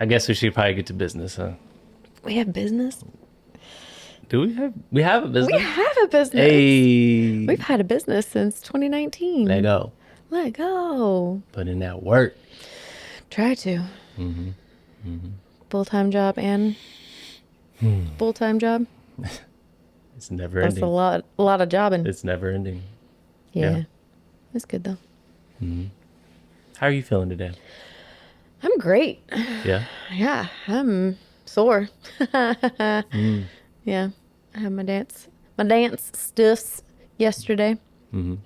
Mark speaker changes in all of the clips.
Speaker 1: guess we should probably get to business, huh?
Speaker 2: We have business.
Speaker 1: Do we have? We have a business.
Speaker 2: We have a business.
Speaker 1: Hey,
Speaker 2: We've had a business since 2019.
Speaker 1: let go.
Speaker 2: Let go.
Speaker 1: Put in that work.
Speaker 2: Try to. Full-time job and full-time job.
Speaker 1: It's never
Speaker 2: That's
Speaker 1: ending.
Speaker 2: a lot of jobbing.
Speaker 1: It's never ending.
Speaker 2: Yeah.
Speaker 1: yeah.
Speaker 2: It's good though.
Speaker 1: How are you feeling today?
Speaker 2: I'm great.
Speaker 1: Yeah.
Speaker 2: Yeah, I'm sore. Yeah, I had my dance stuffs yesterday,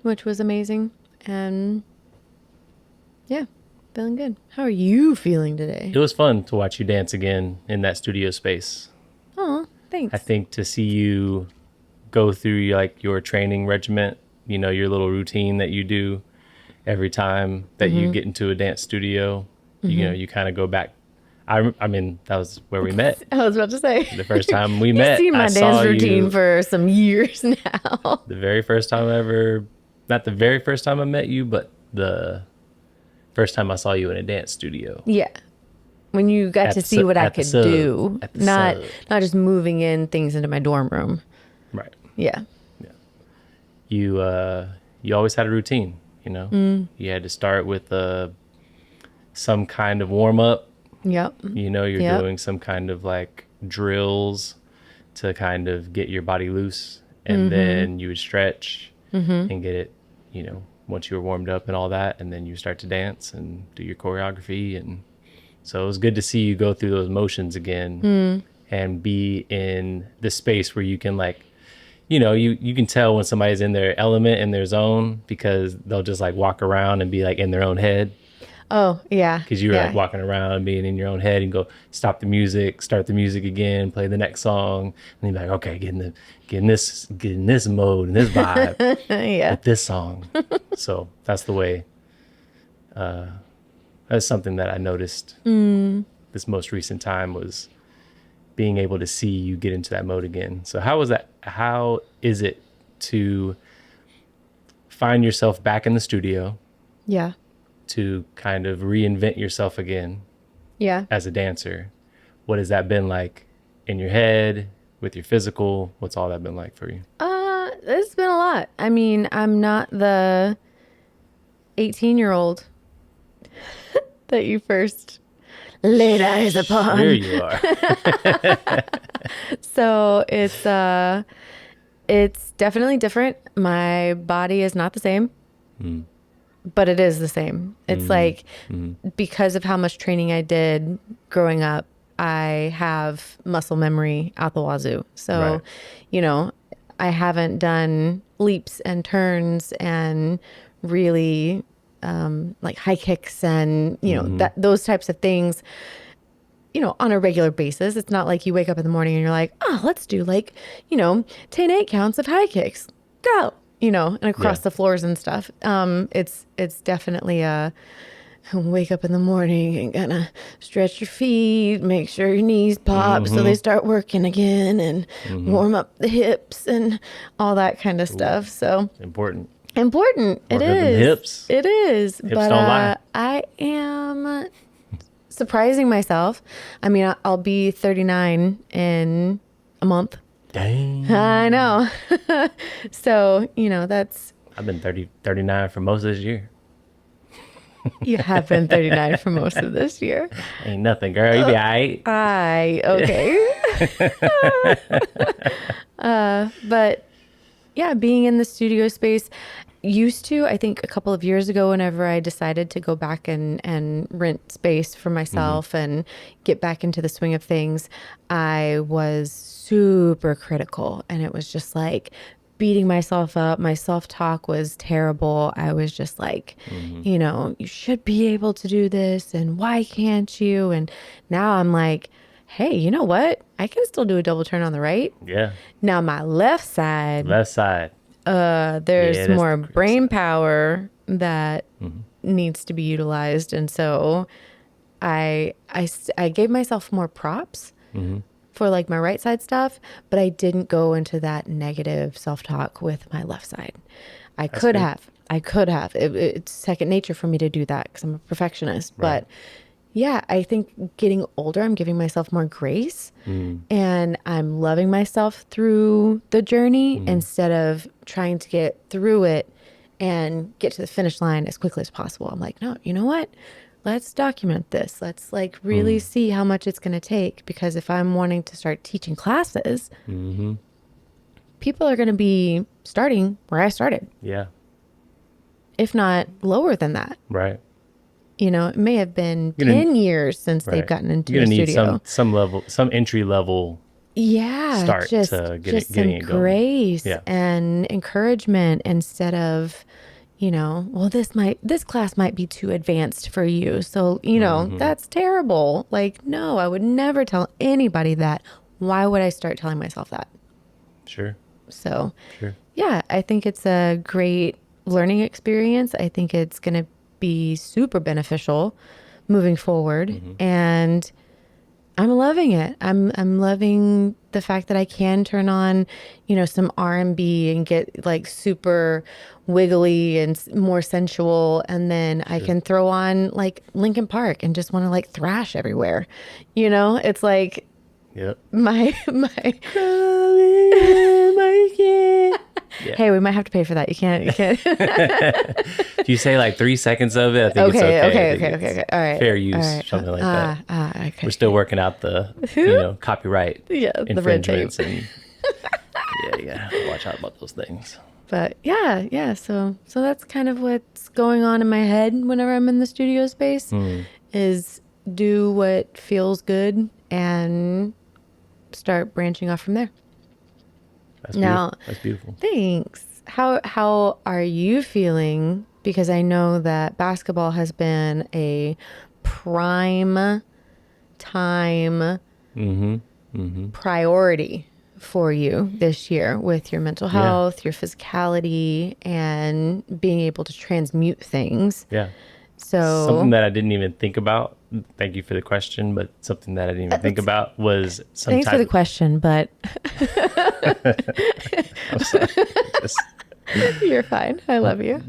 Speaker 2: which was amazing, and yeah, feeling good. How are you feeling today?
Speaker 1: It was fun to watch you dance again in that studio space.
Speaker 2: Oh, thanks.
Speaker 1: I think to see you go through your training regiment, your little routine that you do every time that you get into a dance studio, you kind of go back. I mean, that was where we met.
Speaker 2: I was about to say.
Speaker 1: The first time we met,
Speaker 2: You've seen my
Speaker 1: I saw
Speaker 2: dance routine
Speaker 1: you
Speaker 2: for some years now.
Speaker 1: the very first time not the very first time I met you, but the first time I saw you in a dance studio.
Speaker 2: Yeah. When you got to see what I could do, not just moving in things into my dorm room.
Speaker 1: Right.
Speaker 2: Yeah.
Speaker 1: You always had a routine, You had to start with some kind of warm up.
Speaker 2: Yep.
Speaker 1: You're doing some kind of like drills to kind of get your body loose, and then you would stretch and get it, once you were warmed up and all that, and then you start to dance and do your choreography. And so it was good to see you go through those motions again and be in the space where you can you can tell when somebody's in their element, in their zone, because they'll just like walk around and be like in their own head.
Speaker 2: Oh, yeah.
Speaker 1: Because you were like walking around and being in your own head, and go stop the music, start the music again, play the next song, and then be like, okay, get in this mode and this vibe with this song. So that's the way. That's something that I noticed this most recent time, was being able to see you get into that mode again. So how was that? How is it to find yourself back in the studio?
Speaker 2: Yeah.
Speaker 1: To kind of reinvent yourself again as a dancer. What has that been like in your head, with your physical? What's all that been like for you?
Speaker 2: It's been a lot. I mean, I'm not the 18-year-old that you first laid eyes upon.
Speaker 1: There you are.
Speaker 2: So it's definitely different. My body is not the same. But it is the same. It's like, because of how much training I did growing up, I have muscle memory out the wazoo. So, I haven't done leaps and turns and really like high kicks and, those types of things, on a regular basis. It's not like you wake up in the morning and you're like, oh, let's do 10 8 counts of high kicks. Go. And across the floors and stuff. It's definitely wake up in the morning and kind of stretch your feet, make sure your knees pop so they start working again, and warm up the hips and all that kind of stuff. So
Speaker 1: important.
Speaker 2: It is.
Speaker 1: Hips.
Speaker 2: It is.
Speaker 1: Hips
Speaker 2: but
Speaker 1: don't lie.
Speaker 2: I am surprising myself. I mean, I'll be 39 in a month.
Speaker 1: Dang.
Speaker 2: I know. So, that's...
Speaker 1: I've been 39 for most of this year.
Speaker 2: You have been 39 for most of this year.
Speaker 1: Ain't nothing, girl. You be all right.
Speaker 2: Okay. But yeah, being in the studio space, used to, I think a couple of years ago, whenever I decided to go back and rent space for myself and get back into the swing of things, I was super critical, and it was just like beating myself up. My self-talk was terrible. I was just like, you should be able to do this, and why can't you? And now I'm like, hey, you know what? I can still do a double turn on the right.
Speaker 1: Yeah.
Speaker 2: Now my left side. There's more brain power that needs to be utilized. And so I gave myself more props for like my right side stuff, but I didn't go into that negative self-talk with my left side. I could have. It's second nature for me to do that because I'm a perfectionist.
Speaker 1: Right.
Speaker 2: But, Yeah, I think getting older, I'm giving myself more grace and I'm loving myself through the journey instead of trying to get through it and get to the finish line as quickly as possible. I'm like, no, you know what? Let's document this. Let's like really see how much it's going to take, because if I'm wanting to start teaching classes, people are going to be starting where I started,
Speaker 1: Yeah.
Speaker 2: if not lower than that.
Speaker 1: Right.
Speaker 2: You know, it may have been
Speaker 1: You're gonna-
Speaker 2: 10 years since they've
Speaker 1: Right.
Speaker 2: gotten into
Speaker 1: You're
Speaker 2: a
Speaker 1: gonna need
Speaker 2: studio.
Speaker 1: some level, some entry level
Speaker 2: Yeah,
Speaker 1: start
Speaker 2: just
Speaker 1: to
Speaker 2: just
Speaker 1: getting
Speaker 2: some
Speaker 1: it going.
Speaker 2: grace
Speaker 1: Yeah.
Speaker 2: and encouragement instead of, you know, well, this class might be too advanced for you. So, you know, that's terrible. Like, no, I would never tell anybody that. Why would I start telling myself that?
Speaker 1: Sure.
Speaker 2: So,
Speaker 1: Sure.
Speaker 2: yeah, I think it's a great learning experience. I think it's going to be super beneficial moving forward, and I'm loving it. I'm loving the fact that I can turn on, you know, some R&B and get like super wiggly and more sensual, and then I can throw on like Linkin Park and just want to like thrash everywhere. You know, it's like
Speaker 1: Yep.
Speaker 2: my
Speaker 1: Yeah.
Speaker 2: Hey, we might have to pay for that. You can't.
Speaker 1: If you say like 3 seconds of it, I think it's okay. I think it's
Speaker 2: All right.
Speaker 1: fair use,
Speaker 2: All right.
Speaker 1: something like that.
Speaker 2: Okay.
Speaker 1: We're still working out the, copyright
Speaker 2: Yeah, the red tape.
Speaker 1: infringements and yeah. Watch out about those things.
Speaker 2: But yeah. So that's kind of what's going on in my head whenever I'm in the studio space, is do what feels good and start branching off from there.
Speaker 1: That's
Speaker 2: Now,
Speaker 1: beautiful. That's beautiful.
Speaker 2: Thanks. How are you feeling? Because I know that basketball has been a prime time priority for you this year, with your mental health, your physicality, and being able to transmute things.
Speaker 1: Yeah.
Speaker 2: So
Speaker 1: Something that I didn't even think about. Thank you for the question, but something that I didn't even think about was some
Speaker 2: thanks
Speaker 1: type
Speaker 2: for the question, but
Speaker 1: I'm sorry.
Speaker 2: you're fine. I love you.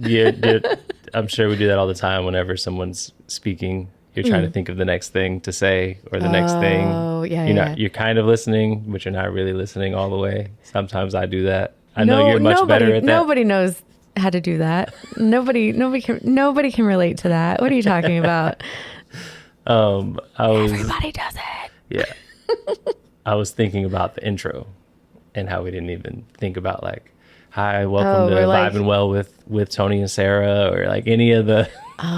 Speaker 1: I'm sure we do that all the time. Whenever someone's speaking, you're trying to think of the next thing to say or the next thing.
Speaker 2: Oh, yeah,
Speaker 1: You're
Speaker 2: yeah.
Speaker 1: not. You're kind of listening, but you're not really listening all the way. Sometimes I do that. I know you're much better at that.
Speaker 2: Nobody knows how to do that. Nobody can relate to that. What are you talking about? Everybody does it.
Speaker 1: Yeah. I was thinking about the intro and how we didn't even think about like, hi, welcome to Vibinwell with Tony and Sarah, or like any of the,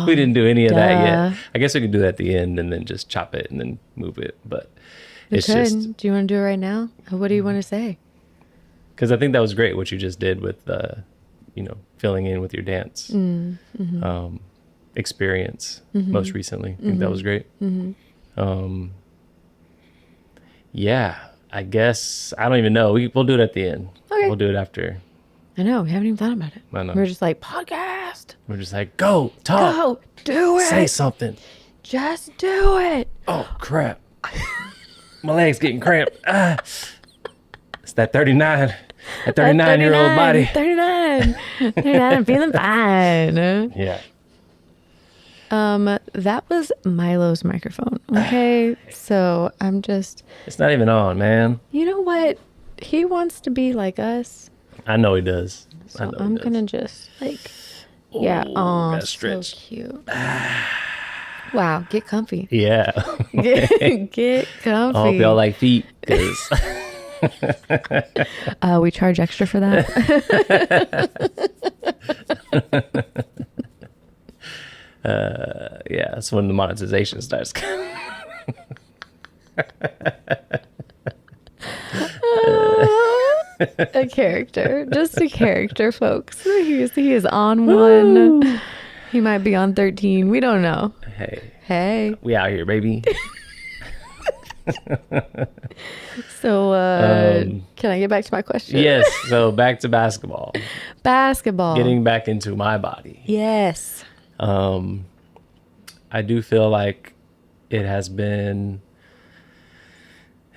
Speaker 1: we didn't do any of that yet. I guess we could do that at the end and then just chop it and then move it. But it's just,
Speaker 2: do you want to do it right now? What do you want to say?
Speaker 1: because I think that was great what you just did with, filling in with your dance experience most recently. I think that was great. Yeah, I guess I don't even know. We'll do it at the end.
Speaker 2: Okay.
Speaker 1: We'll do it after.
Speaker 2: I know. We haven't even thought about it.
Speaker 1: I know.
Speaker 2: We're just like, podcast.
Speaker 1: We're just like, go talk,
Speaker 2: Go do it.
Speaker 1: say something.
Speaker 2: Just do it.
Speaker 1: Oh crap, my leg's getting cramped. It's that 39. That 39-year-old body.
Speaker 2: 39. I'm feeling fine.
Speaker 1: Yeah.
Speaker 2: That was Milo's microphone. Okay. So I'm just,
Speaker 1: It's not even on, man.
Speaker 2: you know what? He wants to be like us.
Speaker 1: I know he does.
Speaker 2: So I'm going to just like, yeah. Oh,
Speaker 1: gotta
Speaker 2: so
Speaker 1: stretch.
Speaker 2: cute. Wow. Get comfy.
Speaker 1: Yeah.
Speaker 2: Get comfy.
Speaker 1: I hope y'all like feet. 'Cause
Speaker 2: we charge extra for that.
Speaker 1: yeah, that's when the monetization starts coming.
Speaker 2: A character, just a character, folks. He is on one. He might be on 13. We don't know. Hey,
Speaker 1: We out here, baby.
Speaker 2: so can I get back to my question?
Speaker 1: Yes. So back to basketball.
Speaker 2: Basketball.
Speaker 1: Getting back into my body.
Speaker 2: Yes.
Speaker 1: I do feel like it has been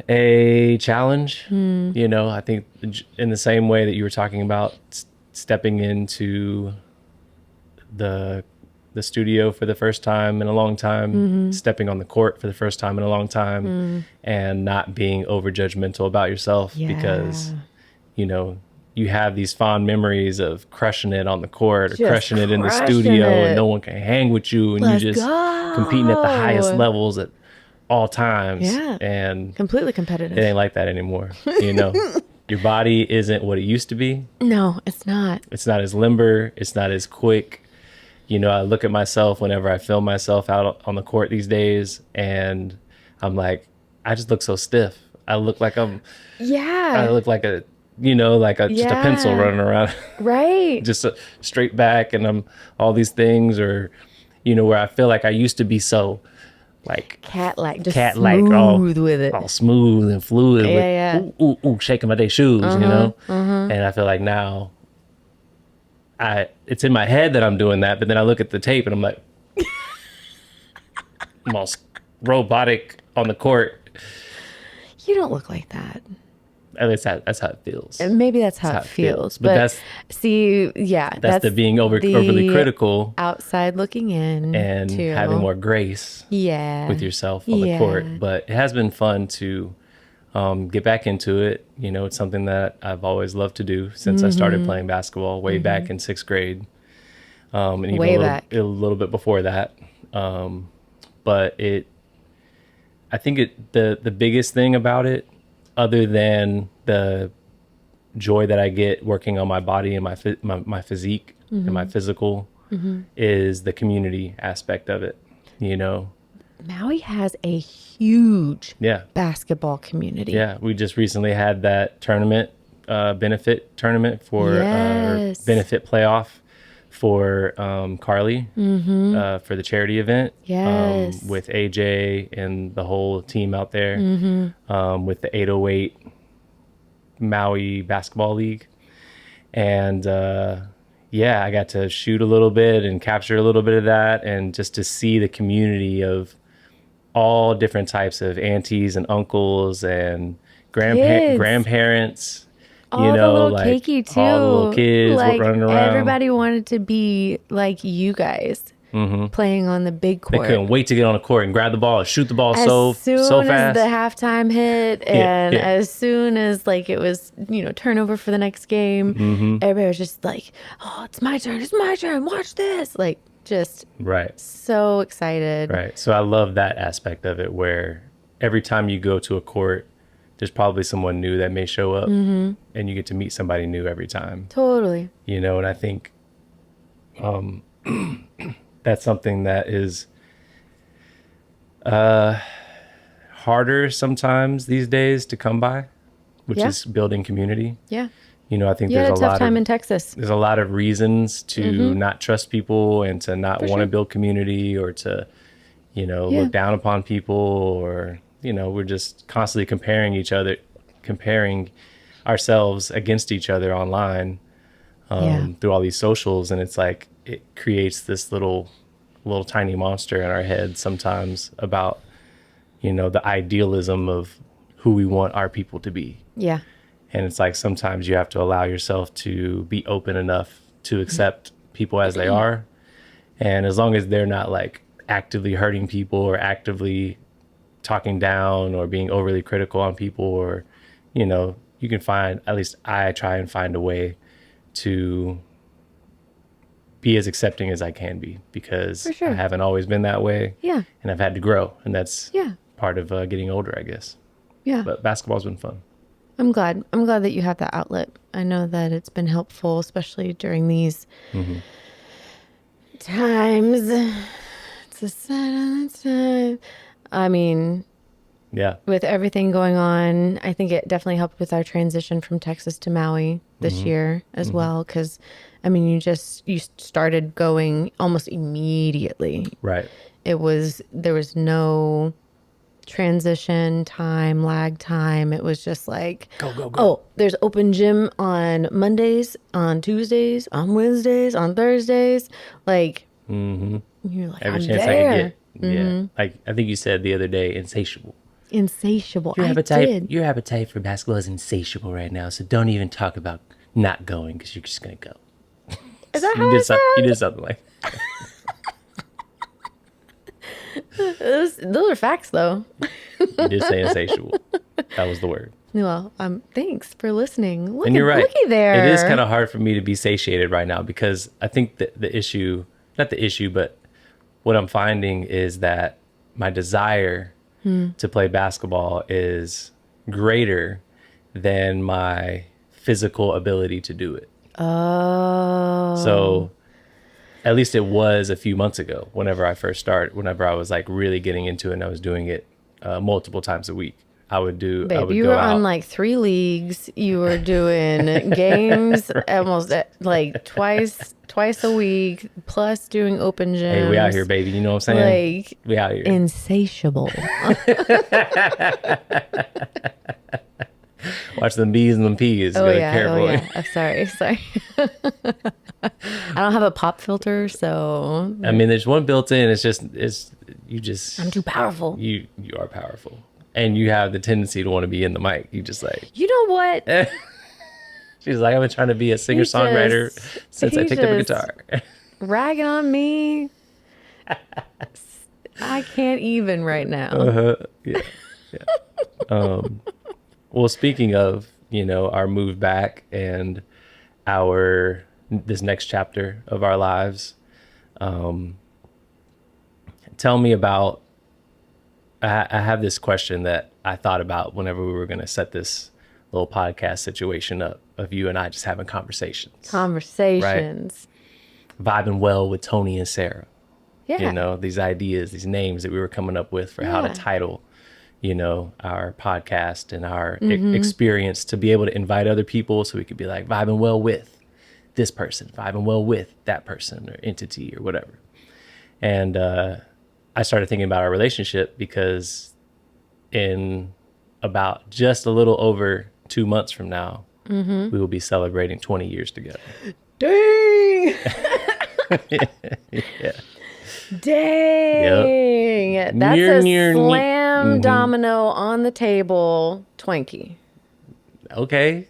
Speaker 1: a challenge. I think in the same way that you were talking about stepping into the the studio for the first time in a long time, stepping on the court for the first time in a long time, and not being over judgmental about yourself because, you know, you have these fond memories of crushing it on the court or
Speaker 2: Just
Speaker 1: crushing it in the
Speaker 2: crushing
Speaker 1: studio
Speaker 2: it.
Speaker 1: and no one can hang with you and
Speaker 2: Let's
Speaker 1: you just
Speaker 2: go.
Speaker 1: competing at the highest levels at all times.
Speaker 2: Yeah.
Speaker 1: And
Speaker 2: Completely competitive.
Speaker 1: it ain't like that anymore. You know, your body isn't what it used to be.
Speaker 2: No, it's not.
Speaker 1: It's not as limber. It's not as quick. You know, I look at myself whenever I film myself out on the court these days and I'm like, I just look so stiff. I look like I look like a, you know, like just a pencil running around.
Speaker 2: Right.
Speaker 1: Just straight back and I'm all these things, or, you know, where I feel like I used to be so like
Speaker 2: cat-like, just
Speaker 1: cat-like,
Speaker 2: smooth with it.
Speaker 1: all smooth and fluid
Speaker 2: Yeah,
Speaker 1: with ooh, shaking my day shoes, you know? And I feel like now it's in my head that I'm doing that, but then I look at the tape and I'm like, I'm all robotic on the court.
Speaker 2: You don't look like that.
Speaker 1: At least that's how it feels.
Speaker 2: Maybe that's how it feels. But
Speaker 1: that's the being overly critical,
Speaker 2: outside looking in,
Speaker 1: and
Speaker 2: too.
Speaker 1: having more grace with yourself on the court. But it has been fun to get back into it. You know, it's something that I've always loved to do since I started playing basketball way back in 6th grade. And even a little bit before that. But I think the biggest thing about it, other than the joy that I get working on my body and my physique and my physical, is the community aspect of it. You know,
Speaker 2: Maui has a huge
Speaker 1: yeah.
Speaker 2: basketball community.
Speaker 1: Yeah, we just recently had that tournament, benefit tournament for benefit playoff for Carly for the charity event.
Speaker 2: Yes.
Speaker 1: With AJ and the whole team out there, with the 808 Maui Basketball League. And yeah, I got to shoot a little bit and capture a little bit of that, and just to see the community of all different types of aunties and uncles and grandparents.
Speaker 2: All
Speaker 1: you know,
Speaker 2: the little
Speaker 1: like
Speaker 2: cakey too.
Speaker 1: all the little kids
Speaker 2: like,
Speaker 1: running around.
Speaker 2: Everybody wanted to be like you guys, playing on the big court.
Speaker 1: They couldn't wait to get on the court and grab the ball and shoot the ball so fast.
Speaker 2: As soon as the halftime hit, and as soon as like it was, you know, turnover for the next game, everybody was just like, "Oh, it's my turn! It's my turn! Watch this!" Like, just so excited.
Speaker 1: Right. So I love that aspect of it, where every time you go to a court, there's probably someone new that may show up, and you get to meet somebody new every time.
Speaker 2: Totally.
Speaker 1: You know, and I think that's something that is harder sometimes these days to come by, which is building community.
Speaker 2: Yeah.
Speaker 1: You know, I think
Speaker 2: there's a tough time in Texas.
Speaker 1: There's a lot of reasons to not trust people and to not want to build community, or to, you know, look down upon people, or, you know, we're just constantly comparing ourselves against each other online through all these socials. And it's like, it creates this little tiny monster in our head sometimes about, you know, the idealism of who we want our people to be.
Speaker 2: Yeah.
Speaker 1: And it's like, sometimes you have to allow yourself to be open enough to accept people as they are. And as long as they're not like actively hurting people or actively talking down or being overly critical on people, or, you know, you can find, at least I try and find a way to be as accepting as I can be, because I haven't always been that way. Yeah. And I've had to grow, and that's part of getting older, I guess. Yeah. But basketball's been fun.
Speaker 2: I'm glad that you have that outlet. I know that it's been helpful, especially during these times. It's a sad time. I mean, with everything going on, I think it definitely helped with our transition from Texas to Maui this year as well. Because, I mean, you started going almost immediately.
Speaker 1: Right.
Speaker 2: There was no transition time, lag time. It was just like, go. Oh, there's open gym on Mondays, on Tuesdays, on Wednesdays, on Thursdays. Like, you're like,
Speaker 1: every
Speaker 2: I'm
Speaker 1: chance
Speaker 2: there.
Speaker 1: I could get. Yeah. Like, I think you said the other day, insatiable.
Speaker 2: Your
Speaker 1: appetite for basketball is insatiable right now. So don't even talk about not going, because you're just gonna go.
Speaker 2: Is that how it sounds?
Speaker 1: You did something like that.
Speaker 2: Those are facts, though.
Speaker 1: You did say insatiable. That was the word.
Speaker 2: Well, thanks for listening.
Speaker 1: And you're right.
Speaker 2: Looky there.
Speaker 1: It is kind of hard for me to be satiated right now because I think that the issue, not the issue, but what I'm finding is that my desire to play basketball is greater than my physical ability to do it.
Speaker 2: Oh.
Speaker 1: So at least it was a few months ago whenever I first started, whenever I was like really getting into it and I was doing it multiple times a week.
Speaker 2: Babe, you were on like 3 leagues. You were doing games almost like twice a week, plus doing open gyms.
Speaker 1: Hey, we out here, baby. You know what I'm saying?
Speaker 2: Like,
Speaker 1: we out here.
Speaker 2: Insatiable.
Speaker 1: Watch them B's and them P's.
Speaker 2: Oh, yeah.
Speaker 1: Careful.
Speaker 2: Oh, yeah. Sorry. I don't have a pop filter, so.
Speaker 1: I mean, there's one built in. I'm
Speaker 2: too powerful.
Speaker 1: You are powerful. And you have the tendency to want to be in the mic. You just like.
Speaker 2: You know what?
Speaker 1: She's like, I've been trying to be a singer-songwriter since I picked up a guitar.
Speaker 2: Ragging on me. I can't even right now.
Speaker 1: Yeah. Well, speaking of, our move back and this next chapter of our lives, tell me about, I have this question that I thought about whenever we were going to set this little podcast situation up of you and I just having conversations.
Speaker 2: Conversations.
Speaker 1: Right? Vibing well with Tony and Sarah.
Speaker 2: Yeah.
Speaker 1: These ideas, these names that we were coming up with for how to title, our podcast and our experience, to be able to invite other people so we could be like vibing well with this person, vibing well with that person or entity or whatever. And I started thinking about our relationship because in about just a little over 2 months from now, we will be celebrating 20 years together.
Speaker 2: Dang!
Speaker 1: Yeah.
Speaker 2: Dang! Yep. That's a slam domino on the table Twinkie.
Speaker 1: Okay.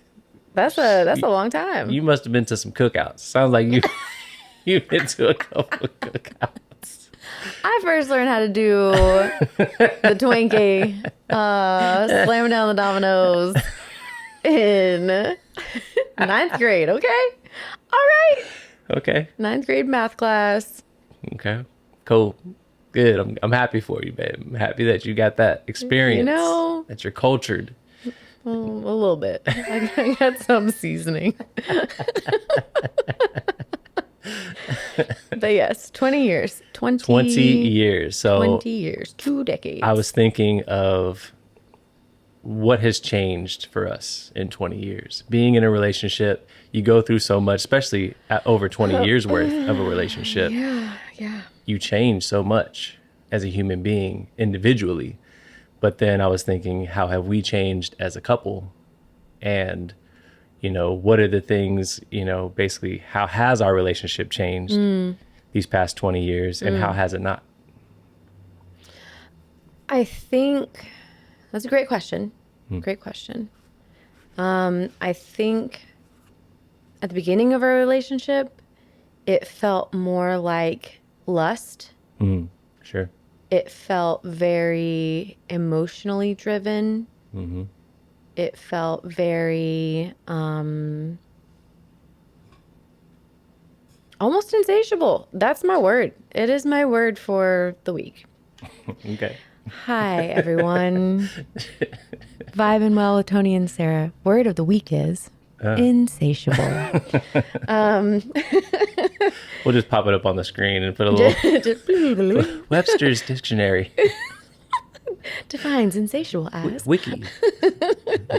Speaker 2: That's a long time.
Speaker 1: You must have been to some cookouts. Sounds like you've been to a couple of cookouts.
Speaker 2: I first learned how to do the Twinkie, slamming down the dominoes in 9th grade. Okay. All right.
Speaker 1: Okay.
Speaker 2: 9th grade math class.
Speaker 1: Okay. Cool. Good. I'm happy for you, babe. I'm happy that you got that experience. That you're cultured.
Speaker 2: A little bit. I got some seasoning. But yes, 20 years.
Speaker 1: 20 years. So
Speaker 2: 20 years. 2 decades.
Speaker 1: I was thinking of what has changed for us in 20 years. Being in a relationship, you go through so much, especially at over 20 years worth of a relationship.
Speaker 2: Yeah.
Speaker 1: You change so much as a human being individually. But then I was thinking, how have we changed as a couple? And, what are the things, basically, how has our relationship changed these past 20 years and how has it not?
Speaker 2: I think that's a great question. Great question. I think at the beginning of our relationship, it felt more like lust.
Speaker 1: Sure.
Speaker 2: It felt very emotionally driven. It felt very almost insatiable. That's my word. It is my word for the week.
Speaker 1: Okay.
Speaker 2: Hi, everyone. Vibinwell with Tony and Sarah. Word of the week is insatiable.
Speaker 1: We'll just pop it up on the screen and put a little Webster's dictionary.
Speaker 2: Defines insatiable as
Speaker 1: Wiki.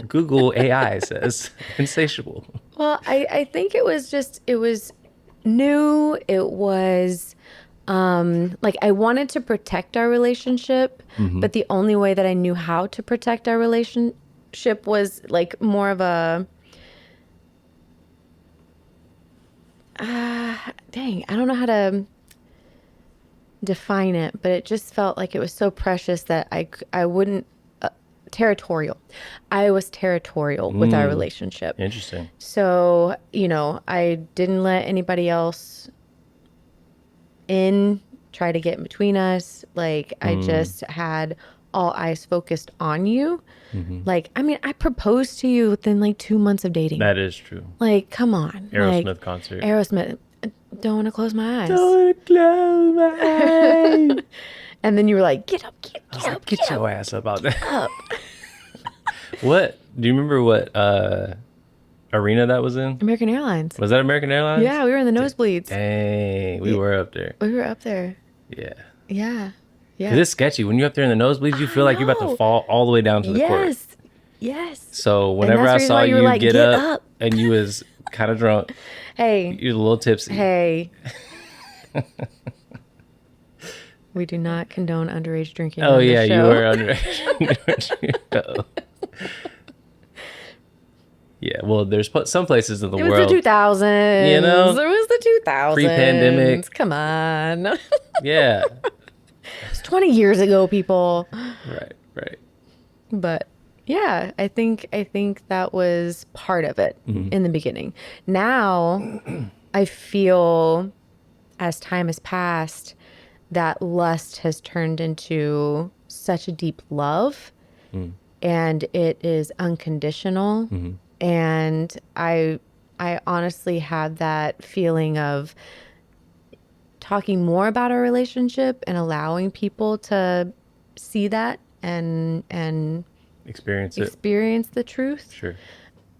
Speaker 1: Google AI says insatiable.
Speaker 2: Well, I think it was new. It was like I wanted to protect our relationship, but the only way that I knew how to protect our relationship was like more of a dang, I don't know how to define it, but it just felt like it was so precious that I wouldn't territorial. I was territorial with our relationship.
Speaker 1: Interesting.
Speaker 2: So, I didn't let anybody else in try to get in between us. Like, I just had all eyes focused on you. Like, I mean, I proposed to you within like 2 months of dating.
Speaker 1: That is true.
Speaker 2: Like, come on.
Speaker 1: Aerosmith
Speaker 2: like,
Speaker 1: concert.
Speaker 2: Aerosmith. Don't want to close my eyes.
Speaker 1: Don't wanna close my eyes.
Speaker 2: And then you were like, get up, get
Speaker 1: I was
Speaker 2: up,
Speaker 1: like, get your ass up out there.
Speaker 2: up.
Speaker 1: What? Do you remember what arena that was in?
Speaker 2: American Airlines.
Speaker 1: Was that American Airlines?
Speaker 2: Yeah, we were in the nosebleeds.
Speaker 1: Dang, we were up there.
Speaker 2: We were up there.
Speaker 1: Yeah.
Speaker 2: Yeah. Yeah.
Speaker 1: 'Cause it's sketchy. When you're up there in the nosebleeds, you feel like you're about to fall all the way down to the court.
Speaker 2: Yes. Yes.
Speaker 1: So whenever I
Speaker 2: that's the reason
Speaker 1: saw
Speaker 2: why you
Speaker 1: you
Speaker 2: were like,
Speaker 1: get
Speaker 2: "Get
Speaker 1: up,
Speaker 2: up."
Speaker 1: and you was kind of drunk,
Speaker 2: Hey.
Speaker 1: you was a little tipsy.
Speaker 2: Hey. We do not condone underage drinking.
Speaker 1: Oh
Speaker 2: on this
Speaker 1: yeah, you
Speaker 2: show.
Speaker 1: were underage. Yeah, well, there's some places in the
Speaker 2: It was
Speaker 1: world.
Speaker 2: the 2000s.
Speaker 1: You know?
Speaker 2: It was the 2000s.
Speaker 1: Pre-pandemic.
Speaker 2: Come on.
Speaker 1: Yeah.
Speaker 2: It's 20 years ago, people.
Speaker 1: Right.
Speaker 2: But yeah, I think that was part of it in the beginning. Now I feel as time has passed that lust has turned into such a deep love and it is unconditional. And I honestly have that feeling of talking more about our relationship and allowing people to see that and
Speaker 1: Experience it.
Speaker 2: experience the truth
Speaker 1: Sure.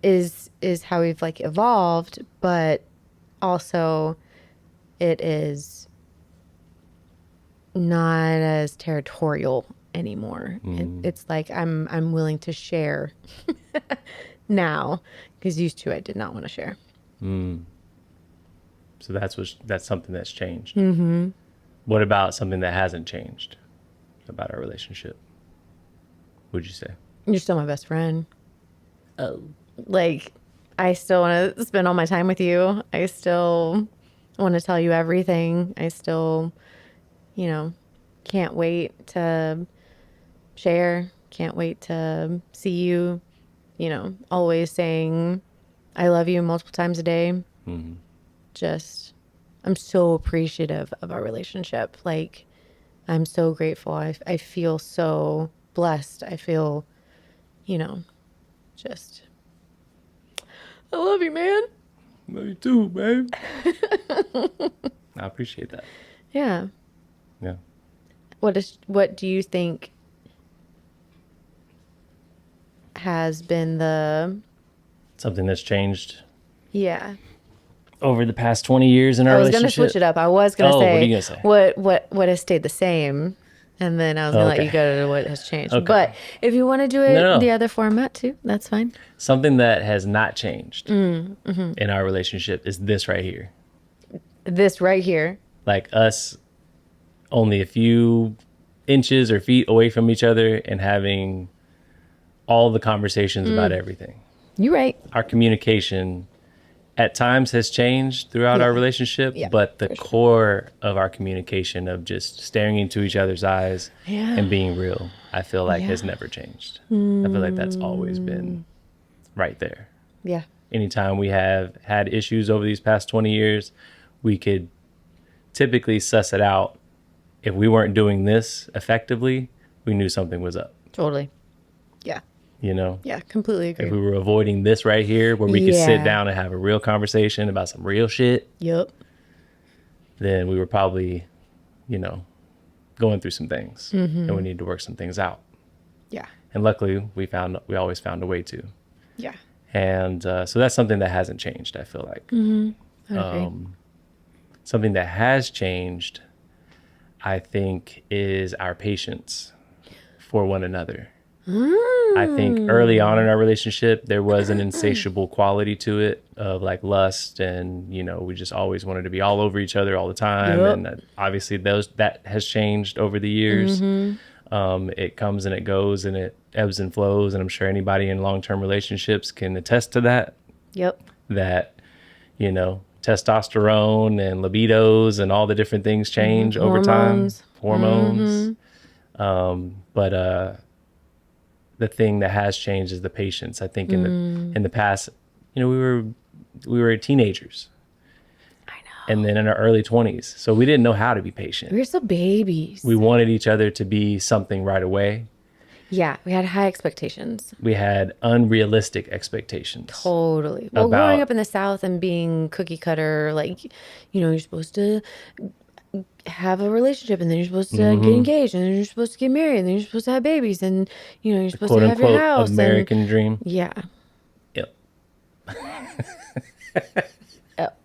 Speaker 2: is how we've like evolved, but also it is not as territorial anymore. It's like I'm willing to share now, because used to I did not want to share.
Speaker 1: So that's something that's changed. Mm-hmm. What about something that hasn't changed about our relationship? Would you say?
Speaker 2: You're still my best friend.
Speaker 1: Oh.
Speaker 2: Like, I still want to spend all my time with you. I still want to tell you everything. I still, can't wait to share. Can't wait to see you. Always saying I love you multiple times a day.
Speaker 1: Mm-hmm.
Speaker 2: Just, I'm so appreciative of our relationship. Like, I'm so grateful. I feel so blessed. I feel, just, I love you, man.
Speaker 1: Love you too, babe. I appreciate that.
Speaker 2: Yeah.
Speaker 1: Yeah.
Speaker 2: What do you think has been
Speaker 1: Something that's changed
Speaker 2: yeah.
Speaker 1: over the past 20 years in our
Speaker 2: I was
Speaker 1: relationship.
Speaker 2: going to switch it up. I was going to say,
Speaker 1: what are you gonna say?
Speaker 2: What has stayed the same, and then I was going to let you go to what has changed.
Speaker 1: Okay.
Speaker 2: But if you want to do it the other format too, that's fine.
Speaker 1: Something that has not changed in our relationship is this right here.
Speaker 2: This right here.
Speaker 1: Like us only a few inches or feet away from each other and having all the conversations about everything.
Speaker 2: You're right.
Speaker 1: Our communication at times has changed throughout our relationship, but the core of our communication of just staring into each other's eyes and being real, I feel like has never changed. I feel like that's always been right there.
Speaker 2: Yeah.
Speaker 1: Anytime we have had issues over these past 20 years, we could typically suss it out. If we weren't doing this effectively, we knew something was up.
Speaker 2: Totally. Yeah. Yeah, completely agree.
Speaker 1: If we were avoiding this right here, where we could sit down and have a real conversation about some real shit,
Speaker 2: Yep.
Speaker 1: then we were probably, going through some things and we need to work some things out.
Speaker 2: Yeah.
Speaker 1: And luckily we always found a way to.
Speaker 2: Yeah.
Speaker 1: And so that's something that hasn't changed, I feel like.
Speaker 2: I agree.
Speaker 1: Something that has changed, I think, is our patience for one another. I think early on in our relationship, there was an insatiable quality to it of like lust and, we just always wanted to be all over each other all the time.
Speaker 2: Yep.
Speaker 1: And obviously that has changed over the years. It comes and it goes and it ebbs and flows. And I'm sure anybody in long-term relationships can attest to that.
Speaker 2: Yep.
Speaker 1: That, testosterone and libidos and all the different things change over time. Hormones. But the thing that has changed is the patience. I think in the past, we were teenagers.
Speaker 2: I know.
Speaker 1: and then in our early 20s. So we didn't know how to be patient.
Speaker 2: We were still babies.
Speaker 1: We wanted each other to be something right away.
Speaker 2: Yeah, we had high expectations.
Speaker 1: We had unrealistic expectations.
Speaker 2: Totally. Well, growing up in the South and being cookie cutter, like, you're supposed to have a relationship, and then you're supposed to get engaged, and then you're supposed to get married, and then you're supposed to have babies, and, you're supposed to have your house.
Speaker 1: American dream.
Speaker 2: Yeah.
Speaker 1: Yep.
Speaker 2: Yep.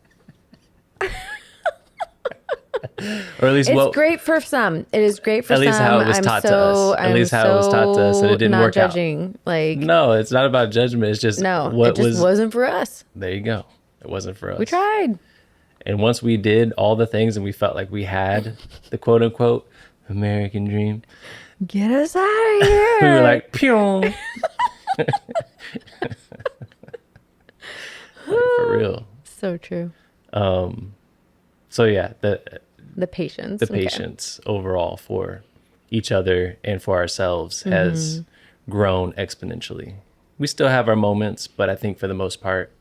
Speaker 1: Or at least
Speaker 2: it's great for some. It is great for some.
Speaker 1: At least how it was taught to us. At least how it was taught to us, and it didn't work out. Like, no, it's not about judgment. It's just
Speaker 2: it just wasn't for us.
Speaker 1: There you go. It wasn't for us.
Speaker 2: We tried.
Speaker 1: And once we did all the things and we felt like we had the quote unquote American dream,
Speaker 2: get us out of here.
Speaker 1: We were like, pew. Like, for real.
Speaker 2: So true.
Speaker 1: So yeah,
Speaker 2: the patience.
Speaker 1: The patience overall for each other and for ourselves has grown exponentially. We still have our moments, but I think for the most part,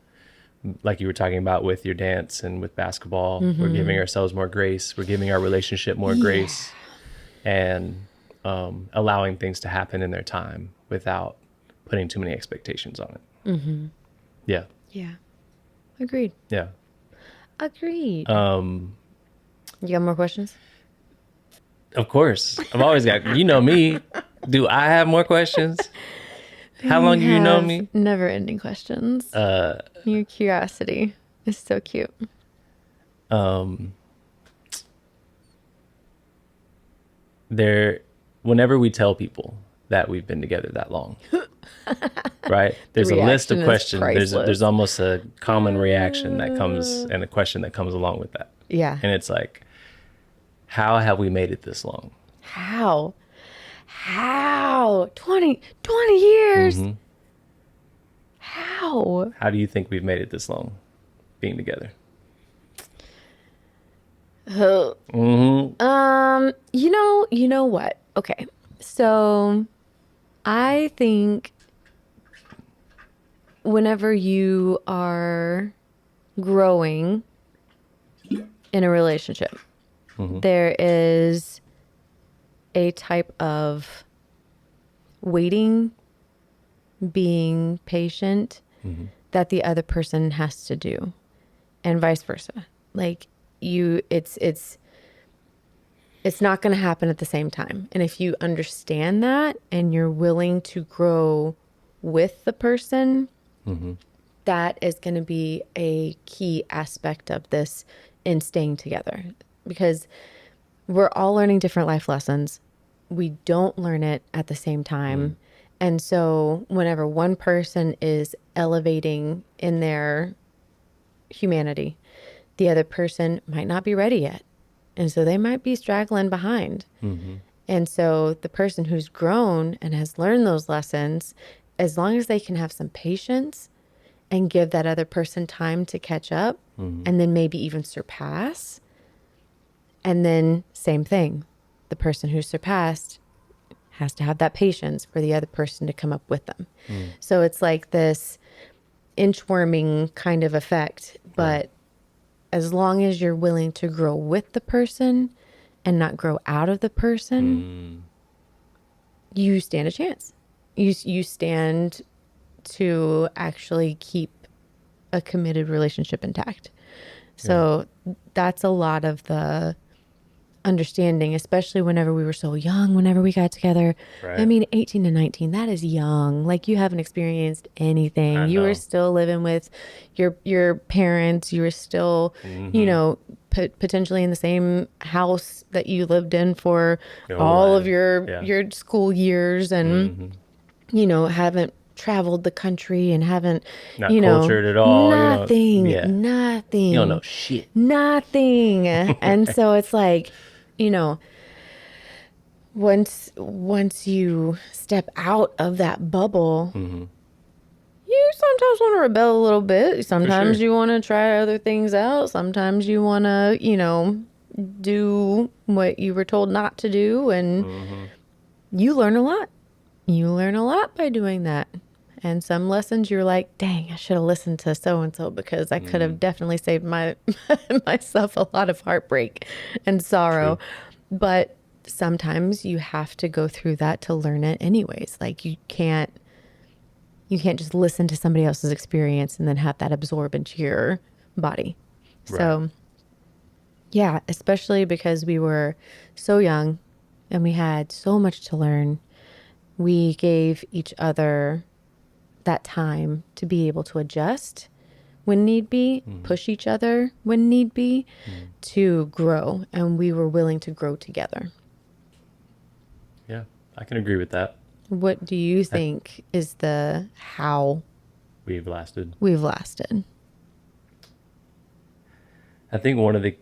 Speaker 1: like you were talking about with your dance and with basketball, we're giving ourselves more grace. We're giving our relationship more grace, and allowing things to happen in their time without putting too many expectations on it. Yeah.
Speaker 2: Yeah. Agreed.
Speaker 1: Yeah.
Speaker 2: Agreed. You got more questions?
Speaker 1: Of course. I've always got, me. Do I have more questions? How long do you know me?
Speaker 2: Never ending questions. Your curiosity is so cute.
Speaker 1: Whenever we tell people that we've been together that long, right? There's a list of questions. There's almost a common reaction that comes, and a question that comes along with that.
Speaker 2: Yeah.
Speaker 1: And it's like, how have we made it this long?
Speaker 2: How? 20 years? How?
Speaker 1: How do you think we've made it this long being together?
Speaker 2: You know what? Okay. So I think whenever you are growing in a relationship, there is a type of waiting, being patient that the other person has to do, and vice versa. Like, it's not going to happen at the same time. And if you understand that and you're willing to grow with the person, that is going to be a key aspect of this in staying together, because we're all learning different life lessons. We don't learn it at the same time. And so whenever one person is elevating in their humanity, the other person might not be ready yet. And so they might be straggling behind. And so the person who's grown and has learned those lessons, as long as they can have some patience and give that other person time to catch up, and then maybe even surpass. And then same thing, the person who's surpassed has to have that patience for the other person to come up with them. So it's like this inchworming kind of effect, but as long as you're willing to grow with the person and not grow out of the person, you stand a chance. You stand to actually keep a committed relationship intact. So that's a lot of the understanding, especially whenever we were so young, whenever we got together. Right. I mean, 18 to 19, that is young. Like, you haven't experienced anything. You were still living with your parents. You were still, potentially in the same house that you lived in for all of your school years, and, haven't traveled the country and haven't,
Speaker 1: not cultured at all.
Speaker 2: Nothing.
Speaker 1: Nothing. You don't know shit.
Speaker 2: Nothing. And so it's like, once you step out of that bubble, you sometimes want to rebel a little bit. Sometimes you want to try other things out. Sometimes you want to, do what you were told not to do. And you learn a lot. You learn a lot by doing that. And some lessons you're like, dang, I should have listened to so-and-so because I could have definitely saved myself a lot of heartbreak and sorrow.
Speaker 1: True.
Speaker 2: But sometimes you have to go through that to learn it anyways. Like you can't just listen to somebody else's experience and then have that absorb into your body.
Speaker 1: Right.
Speaker 2: So yeah, especially because we were so young and we had so much to learn. We gave each other that time to be able to adjust when need be, push each other when need be, to grow. And we were willing to grow together.
Speaker 1: Yeah, I can agree with that.
Speaker 2: What do you think is the how
Speaker 1: We've lasted. I think one of the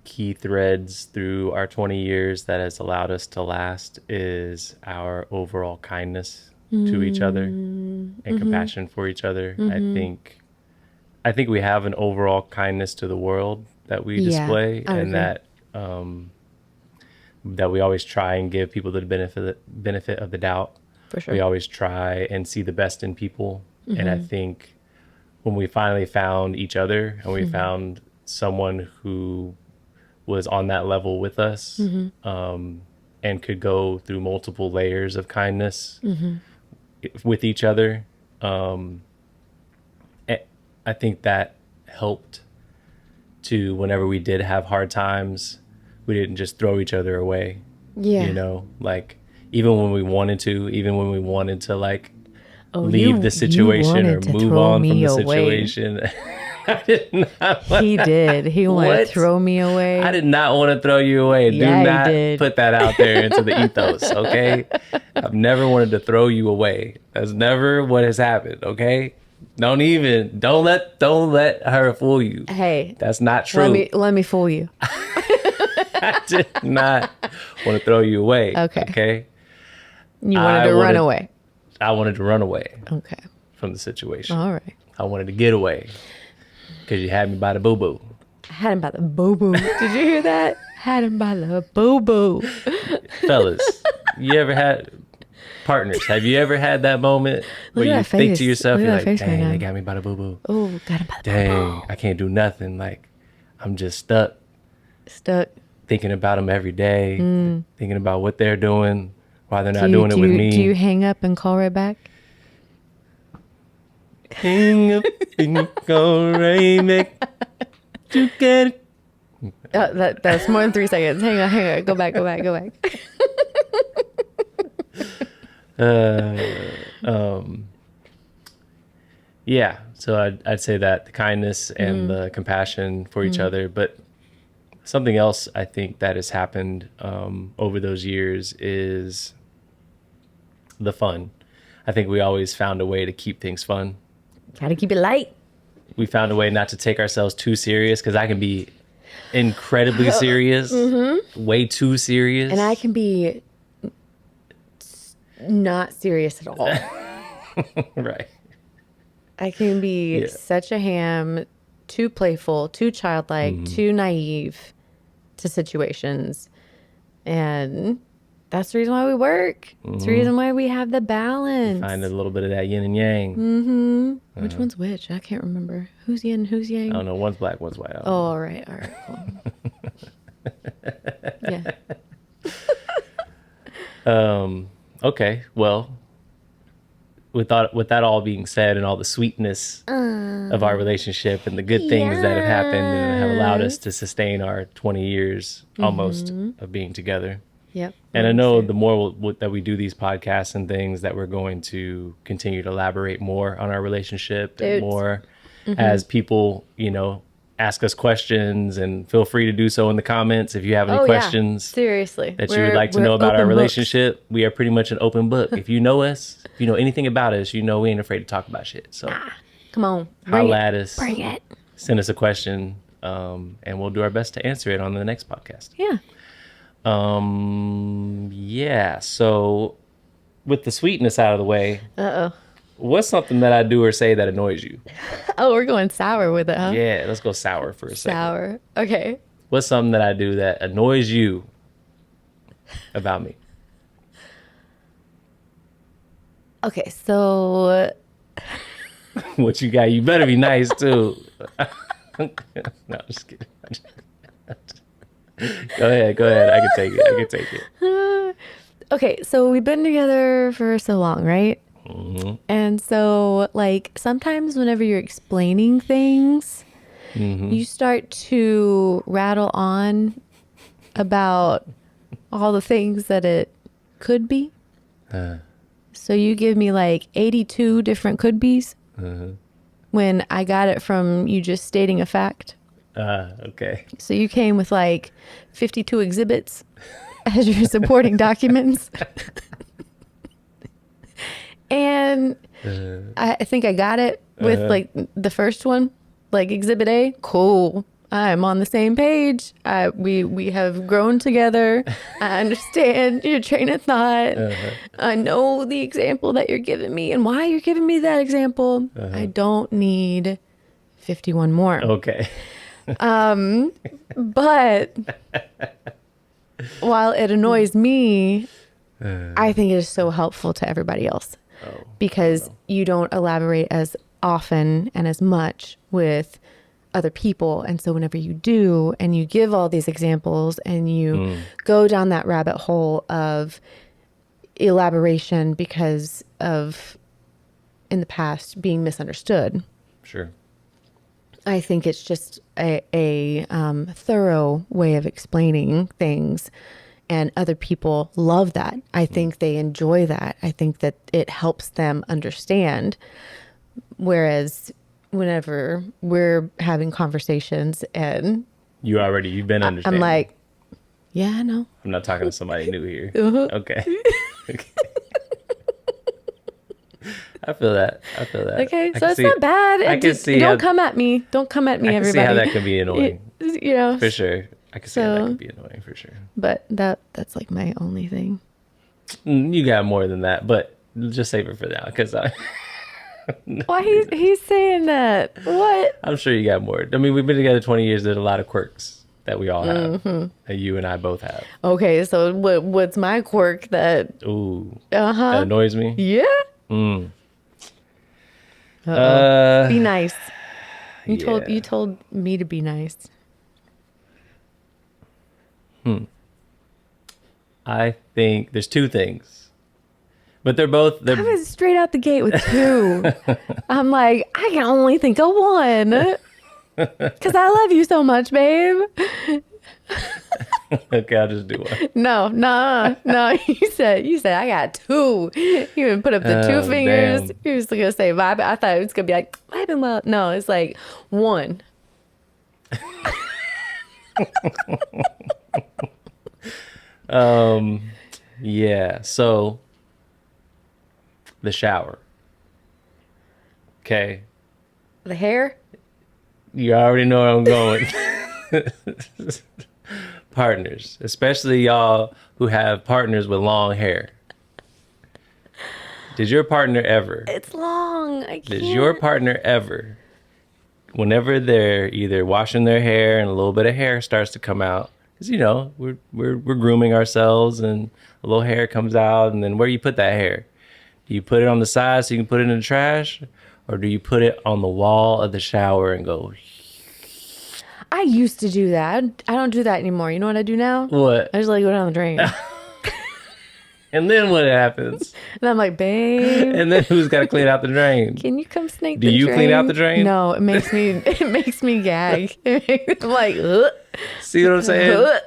Speaker 1: key threads through our 20 years that has allowed us to last is our overall kindness to each other and compassion for each other. I think we have an overall kindness to the world that we display, and that we always try and give people the benefit of the doubt.
Speaker 2: For sure.
Speaker 1: We always try and see the best in people. And I think when we finally found each other and we found someone who was on that level with us, and could go through multiple layers of kindness with each other, I think that helped to, whenever we did have hard times, we didn't just throw each other away.
Speaker 2: Yeah.
Speaker 1: You know, like even when we wanted to like leave the situation or move on from the situation. I did not.
Speaker 2: He did. He wanted to throw me away.
Speaker 1: I did not want to throw you away.
Speaker 2: Yeah,
Speaker 1: Do not
Speaker 2: he did.
Speaker 1: put that out there into the ethos, okay? I've never wanted to throw you away. That's never what has happened, okay? Don't let her fool you.
Speaker 2: Hey,
Speaker 1: that's not true.
Speaker 2: Let me fool you.
Speaker 1: I did not want to throw you away. Okay.
Speaker 2: You wanted to run away.
Speaker 1: I wanted to run away.
Speaker 2: Okay.
Speaker 1: From the situation.
Speaker 2: All right.
Speaker 1: I wanted to get away because you had me by the boo boo.
Speaker 2: I had him by the boo boo. Did you hear that? Had him by the boo boo.
Speaker 1: Fellas, you ever had partners? Have you ever had that moment where you think to yourself, you're like, dang, they got me by the boo boo.
Speaker 2: Oh, got him by the boo boo.
Speaker 1: Dang, I can't do nothing. Like, I'm just stuck. Thinking about them every day, thinking about what they're doing, why they're not doing it with me.
Speaker 2: Do you hang up and call right back?
Speaker 1: Hang up and go right back. You get it.
Speaker 2: That's more than 3 seconds. Hang on. Go back.
Speaker 1: Yeah, so I'd say that the kindness and the compassion for each other, but something else I think that has happened over those years is the fun. I think we always found a way to keep things fun.
Speaker 2: Try to keep it light.
Speaker 1: We found a way not to take ourselves too serious, because I can be incredibly serious, way too serious.
Speaker 2: And I can be not serious at all.
Speaker 1: Right.
Speaker 2: I can be such a ham, too playful, too childlike, too naive to situations. And that's the reason why we work. It's the reason why we have the balance.
Speaker 1: Find a little bit of that yin and yang.
Speaker 2: Which one's which? I can't remember. Who's yin, who's yang?
Speaker 1: I don't know. One's black, one's white.
Speaker 2: Oh, all right, cool.
Speaker 1: Okay, well, with that all being said, and all the sweetness of our relationship and the good things that have happened and have allowed us to sustain our 20 years almost of being together.
Speaker 2: Yep.
Speaker 1: And I know the more that we do these podcasts and things, that we're going to continue to elaborate more on our relationship and more as people, ask us questions, and feel free to do so in the comments if you have any questions.
Speaker 2: Seriously.
Speaker 1: That you would like to know about our relationship. Books. We are pretty much an open book. If you know us, if you know anything about us, we ain't afraid to talk about shit. So
Speaker 2: come on.
Speaker 1: Holla at us.
Speaker 2: Bring it.
Speaker 1: Send us a question, and we'll do our best to answer it on the next podcast.
Speaker 2: Yeah.
Speaker 1: So with the sweetness out of the way, what's something that I do or say that annoys you?
Speaker 2: Oh, we're going sour with it, huh?
Speaker 1: Yeah, let's go sour for a second.
Speaker 2: Sour. Okay.
Speaker 1: What's something that I do that annoys you about me?
Speaker 2: Okay, so
Speaker 1: What you got? You better be nice too. No, I'm just kidding. Go ahead. I can take it.
Speaker 2: Okay, so we've been together for so long, right?
Speaker 1: Mm-hmm.
Speaker 2: And so, like, sometimes whenever you're explaining things, you start to rattle on about all the things that it could be. So you give me like 82 different could be's when I got it from you just stating a fact.
Speaker 1: Okay.
Speaker 2: So you came with like 52 exhibits as your supporting documents. And I think I got it with like the first one, like exhibit A. Cool. I'm on the same page. We have grown together. I understand your train of thought. I know the example that you're giving me and why you're giving me that example. I don't need 51 more.
Speaker 1: Okay.
Speaker 2: But while it annoys me, I think it is so helpful to everybody else because you don't elaborate as often and as much with other people. And so whenever you do, and you give all these examples and you go down that rabbit hole of elaboration because of in the past being misunderstood.
Speaker 1: Sure.
Speaker 2: I think it's just a thorough way of explaining things, and other people love that. I think they enjoy that. I think that it helps them understand. Whereas whenever we're having conversations and
Speaker 1: you've been understanding.
Speaker 2: I'm like, yeah, I know.
Speaker 1: I'm not talking to somebody new here. Okay. I feel that.
Speaker 2: Okay, so it's not bad.
Speaker 1: I can see.
Speaker 2: Don't come at me. Don't come at me,
Speaker 1: I can
Speaker 2: everybody.
Speaker 1: see how that can be annoying.
Speaker 2: You know,
Speaker 1: for sure. I can see how that can be annoying for sure.
Speaker 2: But that's like my only thing.
Speaker 1: You got more than that, but just save it for now because
Speaker 2: Why he's saying that? What?
Speaker 1: I'm sure you got more. I mean, we've been together 20 years. There's a lot of quirks that we all have, that you and I both have.
Speaker 2: Okay, so what's my quirk that?
Speaker 1: That annoys me?
Speaker 2: Yeah. Be nice. You told me to be nice.
Speaker 1: I think there's two things, but I
Speaker 2: was straight out the gate with two. I'm like, I can only think of one because I love you so much, babe.
Speaker 1: Okay, I'll just do one.
Speaker 2: No. You said I got two. You even put up the two fingers.
Speaker 1: Damn.
Speaker 2: You was gonna say vibe. I thought it was gonna be like Vibinwell. No, it's like one.
Speaker 1: Yeah. So the shower. Okay.
Speaker 2: The hair.
Speaker 1: You already know where I'm going. Partners, especially y'all who have partners with long hair. Did your partner ever?
Speaker 2: It's long. I can't.
Speaker 1: Does your partner ever, whenever they're either washing their hair and a little bit of hair starts to come out, because we're grooming ourselves and a little hair comes out, and then where do you put that hair? Do you put it on the side so you can put it in the trash, or do you put it on the wall of the shower and go?
Speaker 2: I used to do that. I don't do that anymore. You know what I do now?
Speaker 1: What?
Speaker 2: I just let it go down the drain.
Speaker 1: And then what happens?
Speaker 2: And I'm like, babe.
Speaker 1: And then who's got to clean out the drain?
Speaker 2: Can you come snake
Speaker 1: Do
Speaker 2: the
Speaker 1: you
Speaker 2: drain?
Speaker 1: clean out the drain?
Speaker 2: No, it makes me gag. I'm like, ugh.
Speaker 1: See what I'm saying?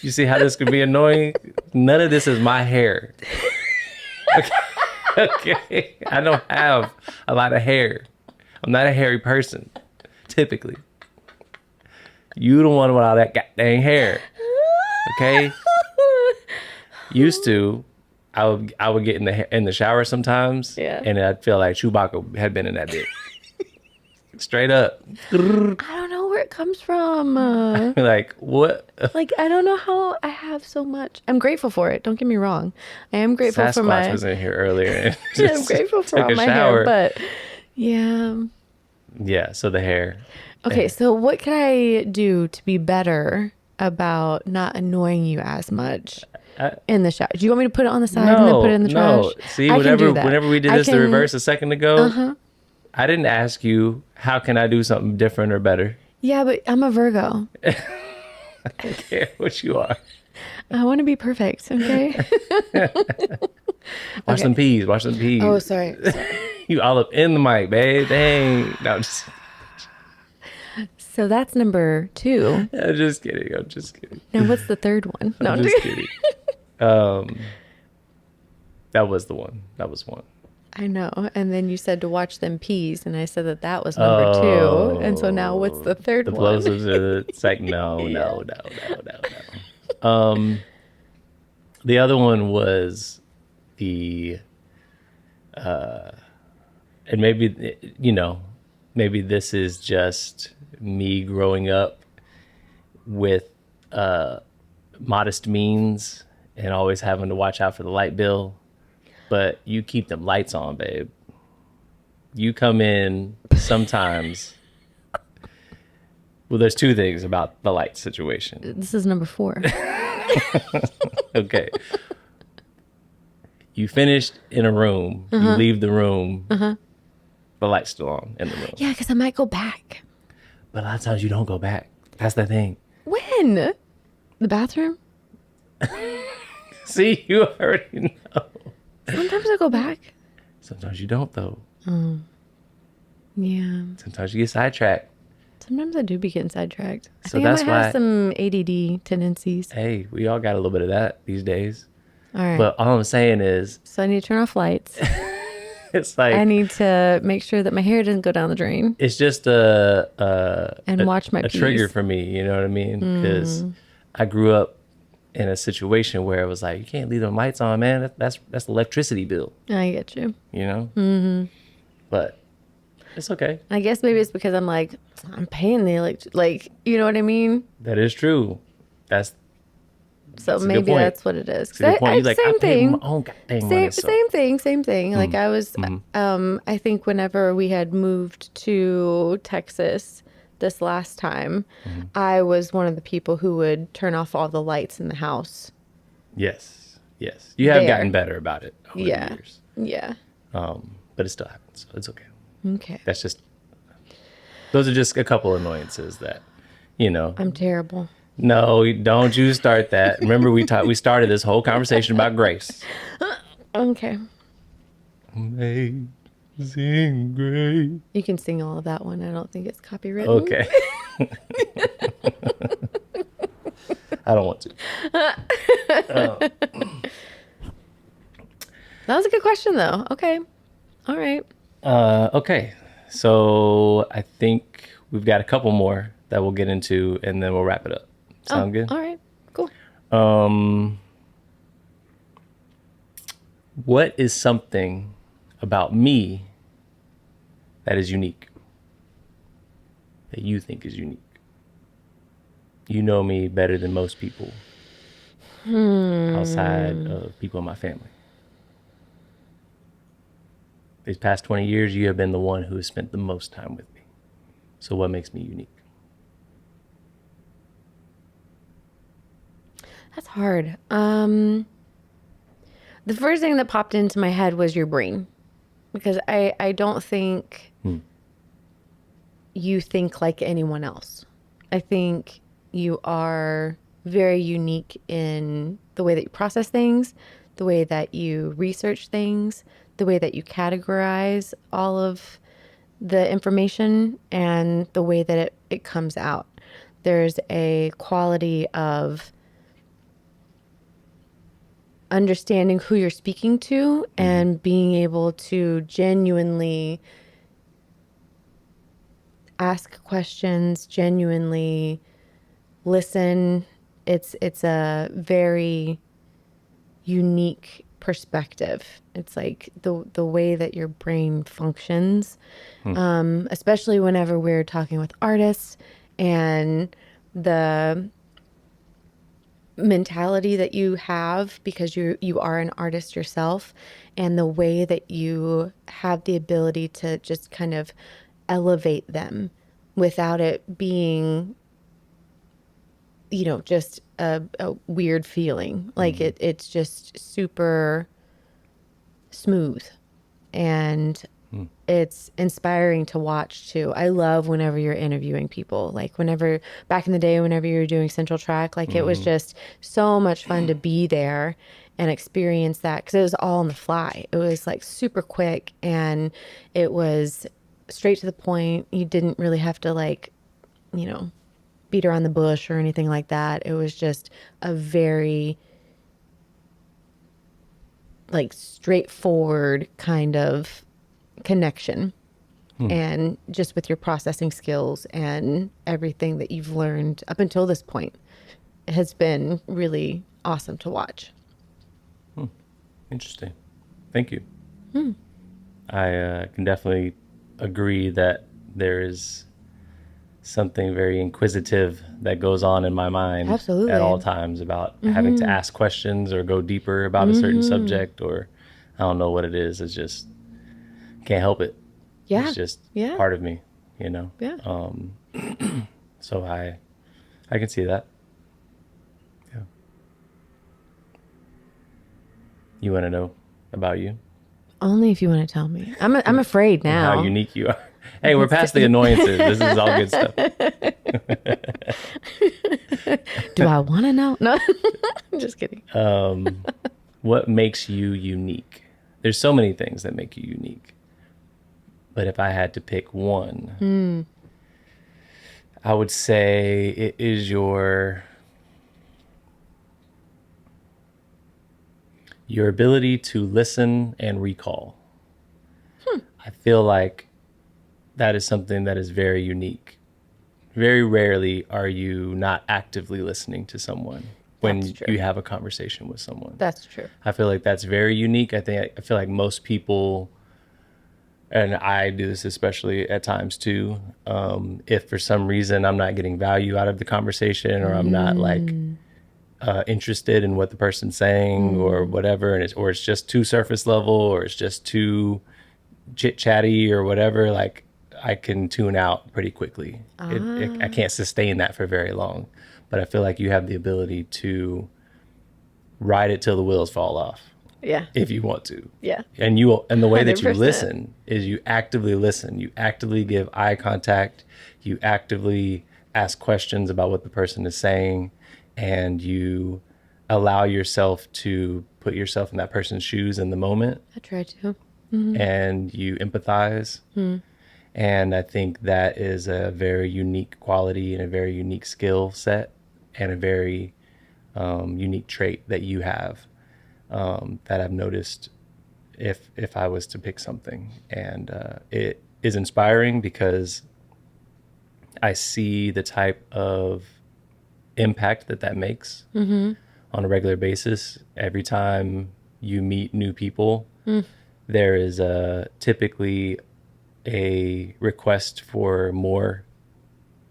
Speaker 1: You see how this could be annoying? None of this is my hair. Okay. I don't have a lot of hair. I'm not a hairy person, typically. You the one with all that goddamn hair. Okay? Used to, I would get in the shower sometimes, and I'd feel like Chewbacca had been in that bit. Straight up.
Speaker 2: I don't know where it comes from.
Speaker 1: Like, what?
Speaker 2: Like, I don't know how I have so much. I'm grateful for it. Don't get me wrong. I am grateful for my...
Speaker 1: Sasquatch was in here earlier.
Speaker 2: I'm grateful for all my hair, but yeah.
Speaker 1: Yeah, so the hair.
Speaker 2: Okay, so what can I do to be better about not annoying you as much? in the shower. Do you want me to put it on the side and then put it in the trash?
Speaker 1: See,
Speaker 2: I can do that.
Speaker 1: whenever we did this the reverse a second ago, I didn't ask you, how can I do something different or better?
Speaker 2: Yeah, but I'm a Virgo.
Speaker 1: I don't care what you are.
Speaker 2: I want to be perfect, okay?
Speaker 1: Watch them peas. Watch them peas.
Speaker 2: Oh, sorry.
Speaker 1: You all up in the mic, babe. Dang. No, just...
Speaker 2: So that's number 2.
Speaker 1: I'm just kidding. I'm just kidding.
Speaker 2: Now, what's the third one? No,
Speaker 1: I'm just kidding. That was the one. That was one.
Speaker 2: I know. And then you said to watch them peas, and I said that was number 2. And so now what's the third
Speaker 1: the
Speaker 2: one?
Speaker 1: plosives are it's like, no. The other one was the, and maybe, maybe this is just me growing up with modest means and always having to watch out for the light bill. But you keep them lights on, babe. You come in sometimes. Well, there's 2 things about the light situation.
Speaker 2: This is number 4.
Speaker 1: Okay. You finished in a room. You leave the room. The light's still on in the room.
Speaker 2: Yeah, because I might go back.
Speaker 1: But a lot of times you don't go back. That's the thing.
Speaker 2: When? The bathroom?
Speaker 1: See, you already know.
Speaker 2: Sometimes I go back.
Speaker 1: Sometimes you don't, though.
Speaker 2: Yeah.
Speaker 1: Sometimes you get sidetracked.
Speaker 2: Sometimes I do be getting sidetracked. I
Speaker 1: So
Speaker 2: think
Speaker 1: that's
Speaker 2: I might
Speaker 1: why
Speaker 2: have some ADD tendencies.
Speaker 1: Hey, we all got a little bit of that these days.
Speaker 2: All right.
Speaker 1: But all I'm saying is,
Speaker 2: So I need to turn off lights.
Speaker 1: it's like
Speaker 2: I need to make sure that my hair doesn't go down the drain.
Speaker 1: it's just
Speaker 2: Watch my
Speaker 1: a
Speaker 2: peas.
Speaker 1: trigger for me. You know what I mean? Because I grew up in a situation where it was like, you can't leave them lights on, man. That's electricity bill.
Speaker 2: I get you.
Speaker 1: You know. Mm-hmm. But it's okay.
Speaker 2: I guess maybe it's because I'm paying the like, you know what I mean?
Speaker 1: That is true. That's
Speaker 2: So
Speaker 1: a good
Speaker 2: maybe
Speaker 1: point.
Speaker 2: that's what it is.
Speaker 1: a good point. You're like,
Speaker 2: Same
Speaker 1: I paid
Speaker 2: thing.
Speaker 1: my own goddamn money. So.
Speaker 2: Same thing. Like I was, I think whenever we had moved to Texas this last time, I was one of the people who would turn off all the lights in the house.
Speaker 1: Yes. You have
Speaker 2: There.
Speaker 1: gotten better about it over the years.
Speaker 2: Yeah.
Speaker 1: But it still happens. So it's okay.
Speaker 2: Okay.
Speaker 1: Those are just a couple annoyances that,
Speaker 2: I'm terrible.
Speaker 1: No, don't you start that. Remember, we started this whole conversation about grace.
Speaker 2: Okay.
Speaker 1: Amazing grace.
Speaker 2: You can sing all of that one. I don't think it's copywritten.
Speaker 1: Okay. I don't want to.
Speaker 2: That was a good question, though. Okay. All right.
Speaker 1: Okay. So I think we've got a couple more that we'll get into, and then we'll wrap it up. Sound good?
Speaker 2: All right. Cool.
Speaker 1: What is something about me that is unique? That you think is unique? You know me better than most people outside of people in my family. These past 20 years, you have been the one who has spent the most time with me. So what makes me unique?
Speaker 2: That's hard. The first thing that popped into my head was your brain, because I don't think you think like anyone else. I think you are very unique in the way that you process things, the way that you research things, the way that you categorize all of the information, and the way that it comes out. There's a quality of understanding who you're speaking to and being able to genuinely ask questions, genuinely listen. It's a very unique perspective. It's like the way that your brain functions, especially whenever we're talking with artists, and the mentality that you have because you are an artist yourself, and the way that you have the ability to just kind of elevate them without it being you know, just a weird feeling. Like it's just super smooth, and it's inspiring to watch too. I love whenever you're interviewing people, like whenever back in the day, whenever you were doing Central Track, like it was just so much fun to be there and experience that, because it was all on the fly. It was like super quick, and it was straight to the point. You didn't really have to like, you know, beat around the bush or anything like that. It was just a very like straightforward kind of connection. And just with your processing skills and everything that you've learned up until this point, it has been really awesome to watch.
Speaker 1: Interesting. Thank you. I can definitely agree that there is something very inquisitive that goes on in my mind
Speaker 2: Absolutely.
Speaker 1: at all times about having to ask questions or go deeper about a certain subject, or I don't know what it is. It's just can't help it.
Speaker 2: Yeah.
Speaker 1: It's just
Speaker 2: Yeah.
Speaker 1: part of me, you know?
Speaker 2: Yeah.
Speaker 1: So I can see that. Yeah. You want to know about you?
Speaker 2: Only if you want to tell me. I'm afraid
Speaker 1: And
Speaker 2: now.
Speaker 1: how unique you are. Hey, we're past the annoyances. This is all good stuff.
Speaker 2: Do I want to know? No, I'm just kidding.
Speaker 1: What makes you unique? There's so many things that make you unique. But if I had to pick one, I would say it is your ability to listen and recall. I feel like that is something that is very unique. Very rarely are you not actively listening to someone when
Speaker 2: That's true.
Speaker 1: you have a conversation with someone.
Speaker 2: That's true.
Speaker 1: I feel like that's very unique. I feel like most people, and I do this especially at times too, if for some reason I'm not getting value out of the conversation, or I'm not like interested in what the person's saying or whatever, and it's just too surface level, or it's just too chit chatty or whatever, like I can tune out pretty quickly. I can't sustain that for very long, but I feel like you have the ability to ride it till the wheels fall off.
Speaker 2: Yeah.
Speaker 1: If you want to.
Speaker 2: Yeah.
Speaker 1: And the way that you
Speaker 2: 100%.
Speaker 1: listen is you actively listen. You actively give eye contact. You actively ask questions about what the person is saying, and you allow yourself to put yourself in that person's shoes in the moment,
Speaker 2: I try to.
Speaker 1: and you empathize. And I think that is a very unique quality and a very unique skill set, and a very unique trait that you have, that I've noticed if I was to pick something. And it is inspiring because I see the type of impact that makes on a regular basis. Every time you meet new people, there is typically a request for more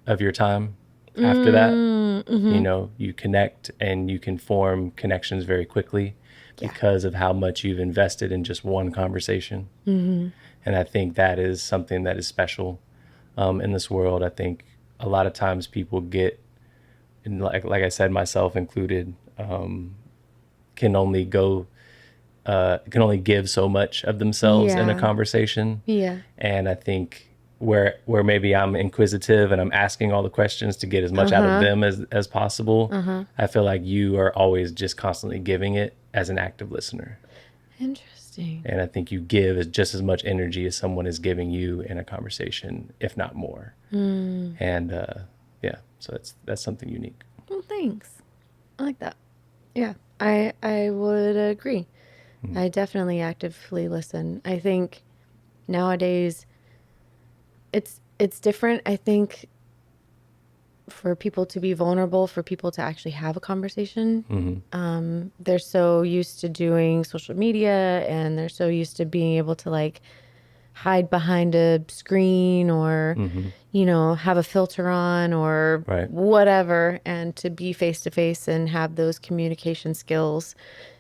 Speaker 1: of your time after that. You know, you connect and you can form connections very quickly because of how much you've invested in just one conversation. And I think that is something that is special in this world. I think a lot of times people get, and like I said, myself included, can only give so much of themselves in a
Speaker 2: Yeah.
Speaker 1: conversation.
Speaker 2: Yeah.
Speaker 1: And I think where maybe I'm inquisitive and I'm asking all the questions to get as much out of them as possible, I feel like you are always just constantly giving it as an active listener.
Speaker 2: Interesting.
Speaker 1: And I think you give just as much energy as someone is giving you in a conversation, if not more. And yeah, so that's something unique.
Speaker 2: Well, thanks. I like that. Yeah, I would agree. I definitely actively listen. I think nowadays it's different. I think for people to be vulnerable, for people to actually have a conversation, they're so used to doing social media, and they're so used to being able to like hide behind a screen, or you know, have a filter on, or
Speaker 1: Right.
Speaker 2: whatever, and to be face to face and have those communication skills.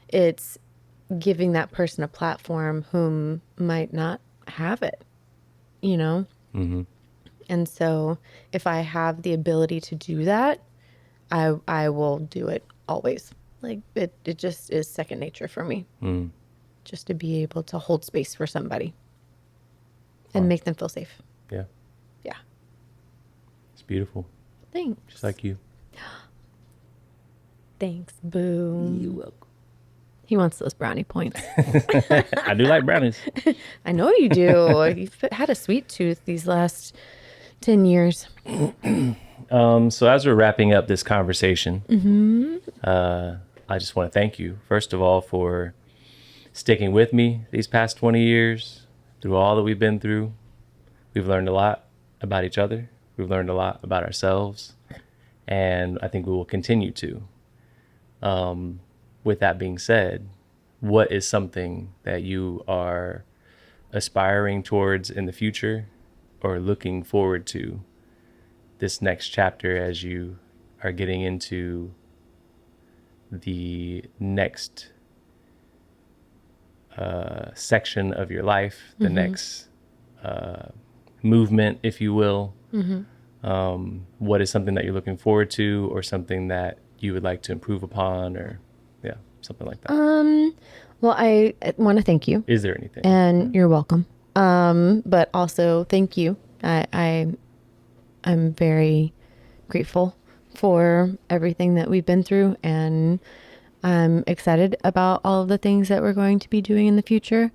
Speaker 2: It's giving that person a platform whom might not have it, you know? And so if I have the ability to do that, I will do it always. Like it just is second nature for me. Just to be able to hold space for somebody and make them feel safe.
Speaker 1: Yeah.
Speaker 2: Yeah.
Speaker 1: It's beautiful.
Speaker 2: Thanks.
Speaker 1: Just like you.
Speaker 2: Thanks, boo.
Speaker 1: You're welcome.
Speaker 2: He wants those brownie points.
Speaker 1: I do like brownies.
Speaker 2: I know you do. You've had a sweet tooth these last 10 years.
Speaker 1: So as we're wrapping up this conversation, I just want to thank you, first of all, for sticking with me these past 20 years through all that we've been through. We've learned a lot about each other. We've learned a lot about ourselves. And I think we will continue to. With that being said, what is something that you are aspiring towards in the future or looking forward to this next chapter as you are getting into the next section of your life, the next movement, if you will? What is something that you're looking forward to, or something that you would like to improve upon, or something like that?
Speaker 2: Well, I want to thank you.
Speaker 1: Is there anything?
Speaker 2: And you're welcome. But also thank you. I'm very grateful for everything that we've been through, and I'm excited about all of the things that we're going to be doing in the future.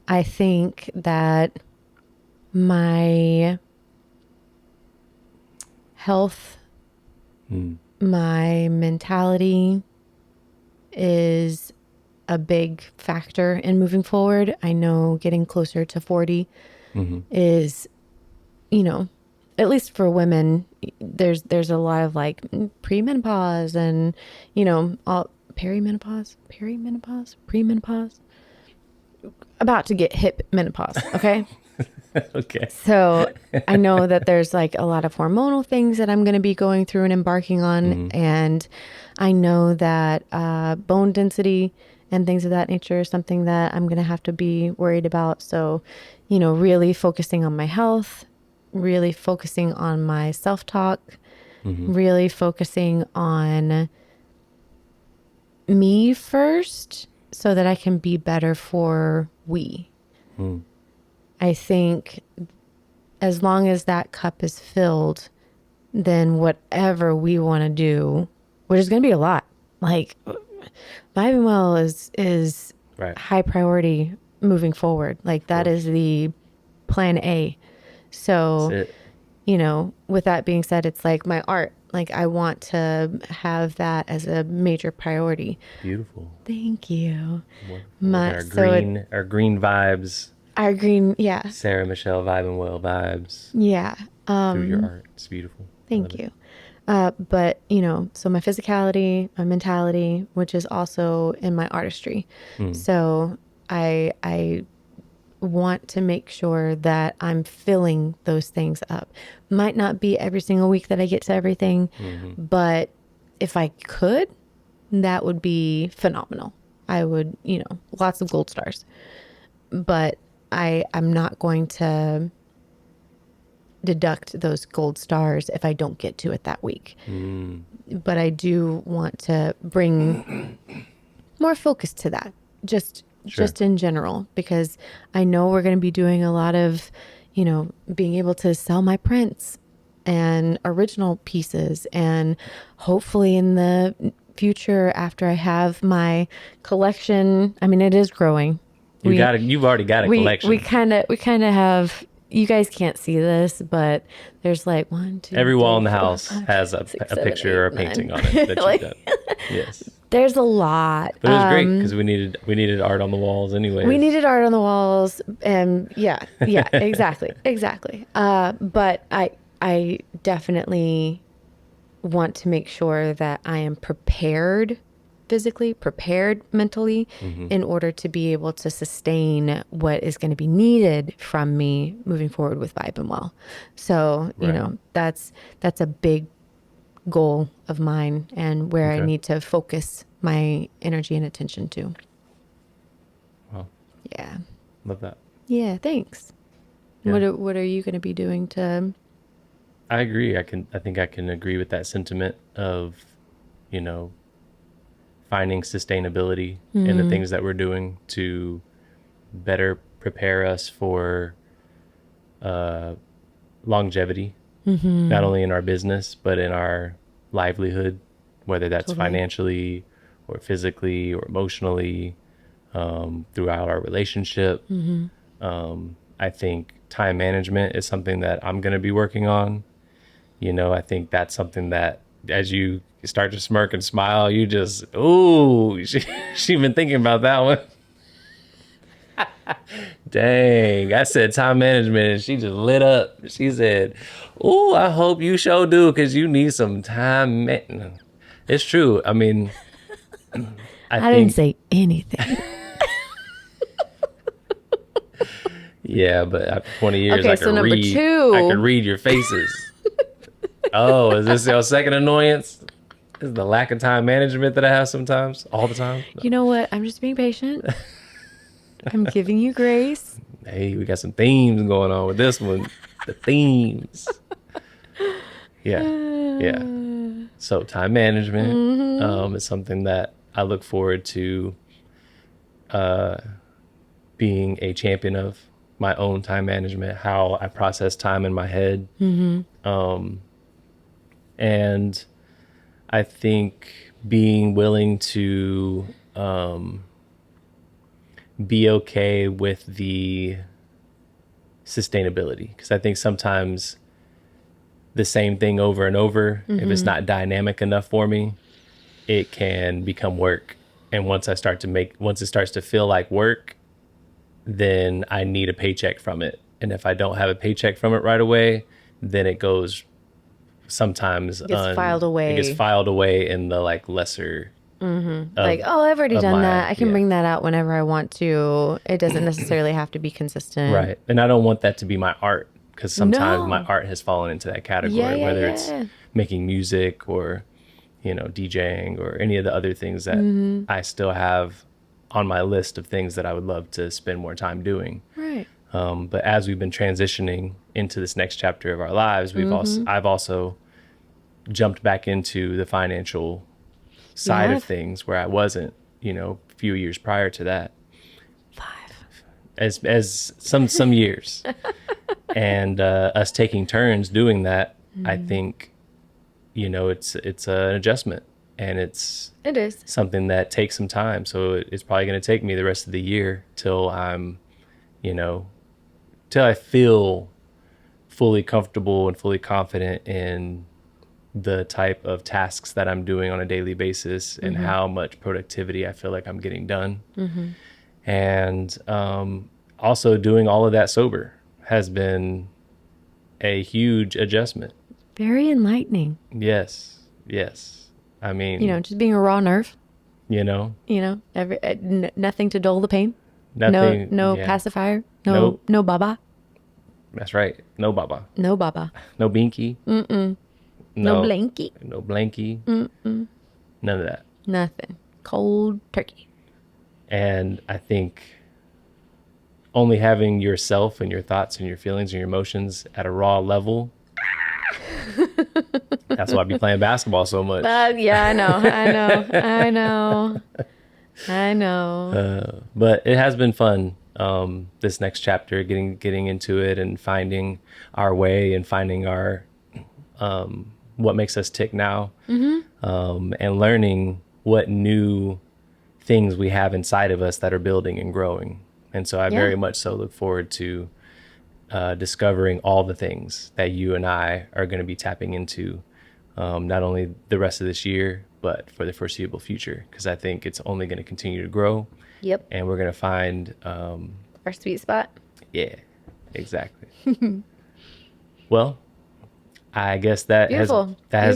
Speaker 2: I think that my health, my mentality is a big factor in moving forward. I know getting closer to 40 is, at least for women, there's a lot of like premenopause and, all perimenopause, premenopause, about to get hip menopause. Okay.
Speaker 1: Okay.
Speaker 2: So I know that there's like a lot of hormonal things that I'm going to be going through and embarking on. And I know that bone density and things of that nature is something that I'm going to have to be worried about. So, really focusing on my health, really focusing on my self-talk, really focusing on me first so that I can be better for we. I think as long as that cup is filled, then whatever we want to do, which is going to be a lot, like Vibinwell is
Speaker 1: Right.
Speaker 2: high priority moving forward. Like that is the plan A. So,
Speaker 1: That's it.
Speaker 2: with that being said, it's like my art. Like I want to have that as a major priority.
Speaker 1: Beautiful.
Speaker 2: Thank you.
Speaker 1: Wonderful. Our green vibes.
Speaker 2: Our green, yeah.
Speaker 1: Sarah Michelle Vibinwell vibes
Speaker 2: Yeah.
Speaker 1: through your art. It's beautiful.
Speaker 2: Thank you. But, so my physicality, my mentality, which is also in my artistry. So I want to make sure that I'm filling those things up. Might not be every single week that I get to everything, but if I could, that would be phenomenal. I would, lots of gold stars. But I'm not going to deduct those gold stars if I don't get to it that week. But I do want to bring more focus to that, just in general, because I know we're going to be doing a lot of, being able to sell my prints and original pieces, and hopefully in the future, after I have my collection, I mean, it is growing.
Speaker 1: You've already got a collection.
Speaker 2: We kind of have. You guys can't see this, but there's like 1, 2.
Speaker 1: Every wall in the
Speaker 2: 4,
Speaker 1: house
Speaker 2: 5,
Speaker 1: has a
Speaker 2: 6, 7,
Speaker 1: picture
Speaker 2: 8,
Speaker 1: or a
Speaker 2: 9.
Speaker 1: painting on it that
Speaker 2: Like,
Speaker 1: you've done. Yes.
Speaker 2: There's a lot.
Speaker 1: But it was great because we needed art on the walls anyway.
Speaker 2: We needed art on the walls, and yeah, exactly. But I definitely want to make sure that I am prepared physically, prepared mentally, in order to be able to sustain what is going to be needed from me moving forward with Vibinwell. So, that's a big goal of mine, and where I need to focus my energy and attention to.
Speaker 1: Wow.
Speaker 2: Yeah.
Speaker 1: Love that.
Speaker 2: Yeah, thanks.
Speaker 1: Yeah.
Speaker 2: What are you going to be doing to...
Speaker 1: I agree. I think I can agree with that sentiment of you know, finding sustainability in the things that we're doing to better prepare us for longevity, not only in our business, but in our livelihood, whether that's financially or physically or emotionally, throughout our relationship. I think time management is something that I'm going to be working on. You know, I think that's something that as you start to smirk and smile, you just, ooh, she been thinking about that one. Dang, I said time management and she just lit up. She said, ooh, I hope you sure do, because you need some time. It's true. I mean,
Speaker 2: I didn't say anything.
Speaker 1: Yeah, but after 20 years,
Speaker 2: Okay, so number 2.
Speaker 1: I could read your faces. Oh, is this your second annoyance? Is the lack of time management that I have sometimes, all the time?
Speaker 2: You know what? I'm just being patient. I'm giving you grace.
Speaker 1: Hey, we got some themes going on with this one. The themes. Yeah. So time management is something that I look forward to being a champion of. My own time management, how I process time in my head. And I think being willing to be okay with the sustainability, because I think sometimes the same thing over and over, if it's not dynamic enough for me, it can become work. And once it starts to feel like work, then I need a paycheck from it. And if I don't have a paycheck from it right away, then it goes sometimes
Speaker 2: filed away.
Speaker 1: It gets filed away in the like lesser.
Speaker 2: Like, oh, I've already done that. I can bring that out whenever I want to. It doesn't necessarily have to be consistent.
Speaker 1: Right. And I don't want that to be my art, because sometimes my art has fallen into that category, whether it's making music or, you know, DJing or any of the other things that I still have on my list of things that I would love to spend more time doing.
Speaker 2: Right.
Speaker 1: But as we've been transitioning into this next chapter of our lives, I've also jumped back into the financial side of things where I wasn't, you know, a few years prior to that.
Speaker 2: 5.
Speaker 1: As some years. And us taking turns doing that, I think, you know, it's an adjustment. And it is something that takes some time. So it's probably going to take me the rest of the year till I'm, you know, till I feel fully comfortable and fully confident in the type of tasks that I'm doing on a daily basis and how much productivity I feel like I'm getting done. And also doing all of that sober has been a huge adjustment.
Speaker 2: Very enlightening.
Speaker 1: Yes. I mean,
Speaker 2: you know, just being a raw nerve.
Speaker 1: You know,
Speaker 2: nothing to dull the pain.
Speaker 1: Nothing.
Speaker 2: No pacifier. No baba.
Speaker 1: That's right. No baba.
Speaker 2: No baba.
Speaker 1: No binky.
Speaker 2: No blankie.
Speaker 1: No blankie. None of that.
Speaker 2: Nothing. Cold turkey.
Speaker 1: And I think only having yourself and your thoughts and your feelings and your emotions at a raw level. That's why I be playing basketball so much.
Speaker 2: Yeah, I know.
Speaker 1: But it has been fun. This next chapter, getting into it and finding our way and finding our what makes us tick now, and learning what new things we have inside of us that are building and growing. And so I very much so look forward to discovering all the things that you and I are going to be tapping into, not only the rest of this year, but for the foreseeable future, because I think it's only going to continue to grow.
Speaker 2: Yep.
Speaker 1: And we're going to find
Speaker 2: our sweet spot.
Speaker 1: Yeah, exactly. Well, I guess that has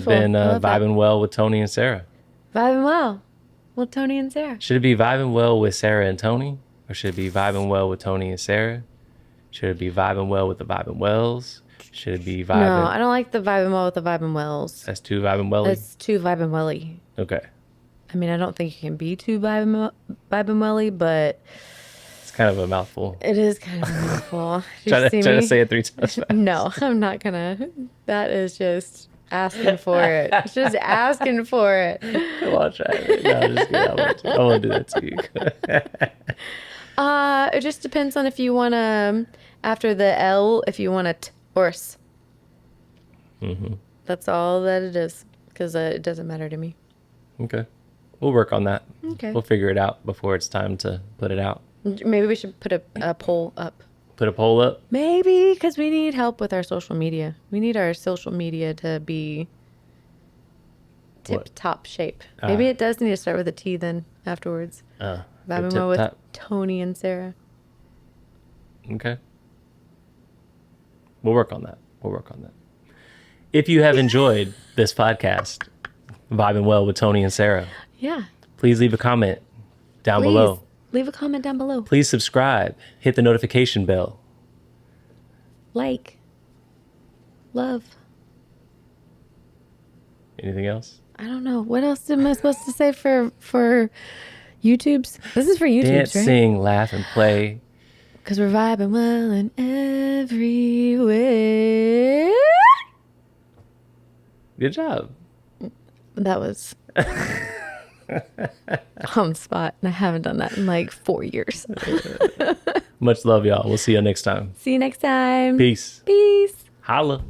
Speaker 1: been Vibinwell with Tony and Sarah.
Speaker 2: Vibinwell with Tony and Sarah.
Speaker 1: Should it be Vibinwell with Sarah and Tony? Or should it be Vibinwell with Tony and Sarah? Should it be Vibinwell with the Vibinwells? Should it be Vibin?
Speaker 2: No, I don't like the Vibinwell with the Vibinwells.
Speaker 1: That's too Vibinwelly?
Speaker 2: That's too Vibinwelly.
Speaker 1: Okay.
Speaker 2: I mean, I don't think you can be too Vibinwelly, but...
Speaker 1: It's kind of a mouthful.
Speaker 2: It is kind of a mouthful.
Speaker 1: Try to say it 3 times fast.
Speaker 2: No, I'm not gonna. That is just Asking for it. Just asking for it.
Speaker 1: Come on, try it. No, I'm just kidding. I won't do that to you.
Speaker 2: It just depends on if you want to, after the L, if you want a horse. That's all that it is, because it doesn't matter to me.
Speaker 1: Okay. We'll work on that.
Speaker 2: Okay.
Speaker 1: We'll figure it out before it's time to put it out.
Speaker 2: Maybe we should put a poll up.
Speaker 1: Put a poll up?
Speaker 2: Maybe, because we need help with our social media. We need our social media to be tip-top shape. Maybe it does need to start with a T then afterwards. Vibinwell with Tony and Sarah.
Speaker 1: Okay. We'll work on that. If you have enjoyed this podcast, Vibinwell with Tony and Sarah, please leave a comment down below.
Speaker 2: Leave a comment down below.
Speaker 1: Please subscribe. Hit the notification bell.
Speaker 2: Like. Love.
Speaker 1: Anything else?
Speaker 2: I don't know. What else am I supposed to say for YouTube's? This is for YouTube's,
Speaker 1: Dance,
Speaker 2: right?
Speaker 1: sing, laugh, and play.
Speaker 2: Because we're vibing well in every way.
Speaker 1: Good job.
Speaker 2: That was on the spot. And I haven't done that in like 4 years.
Speaker 1: Much love, y'all. We'll see you next time.
Speaker 2: See you next time.
Speaker 1: Peace.
Speaker 2: Peace.
Speaker 1: Holla.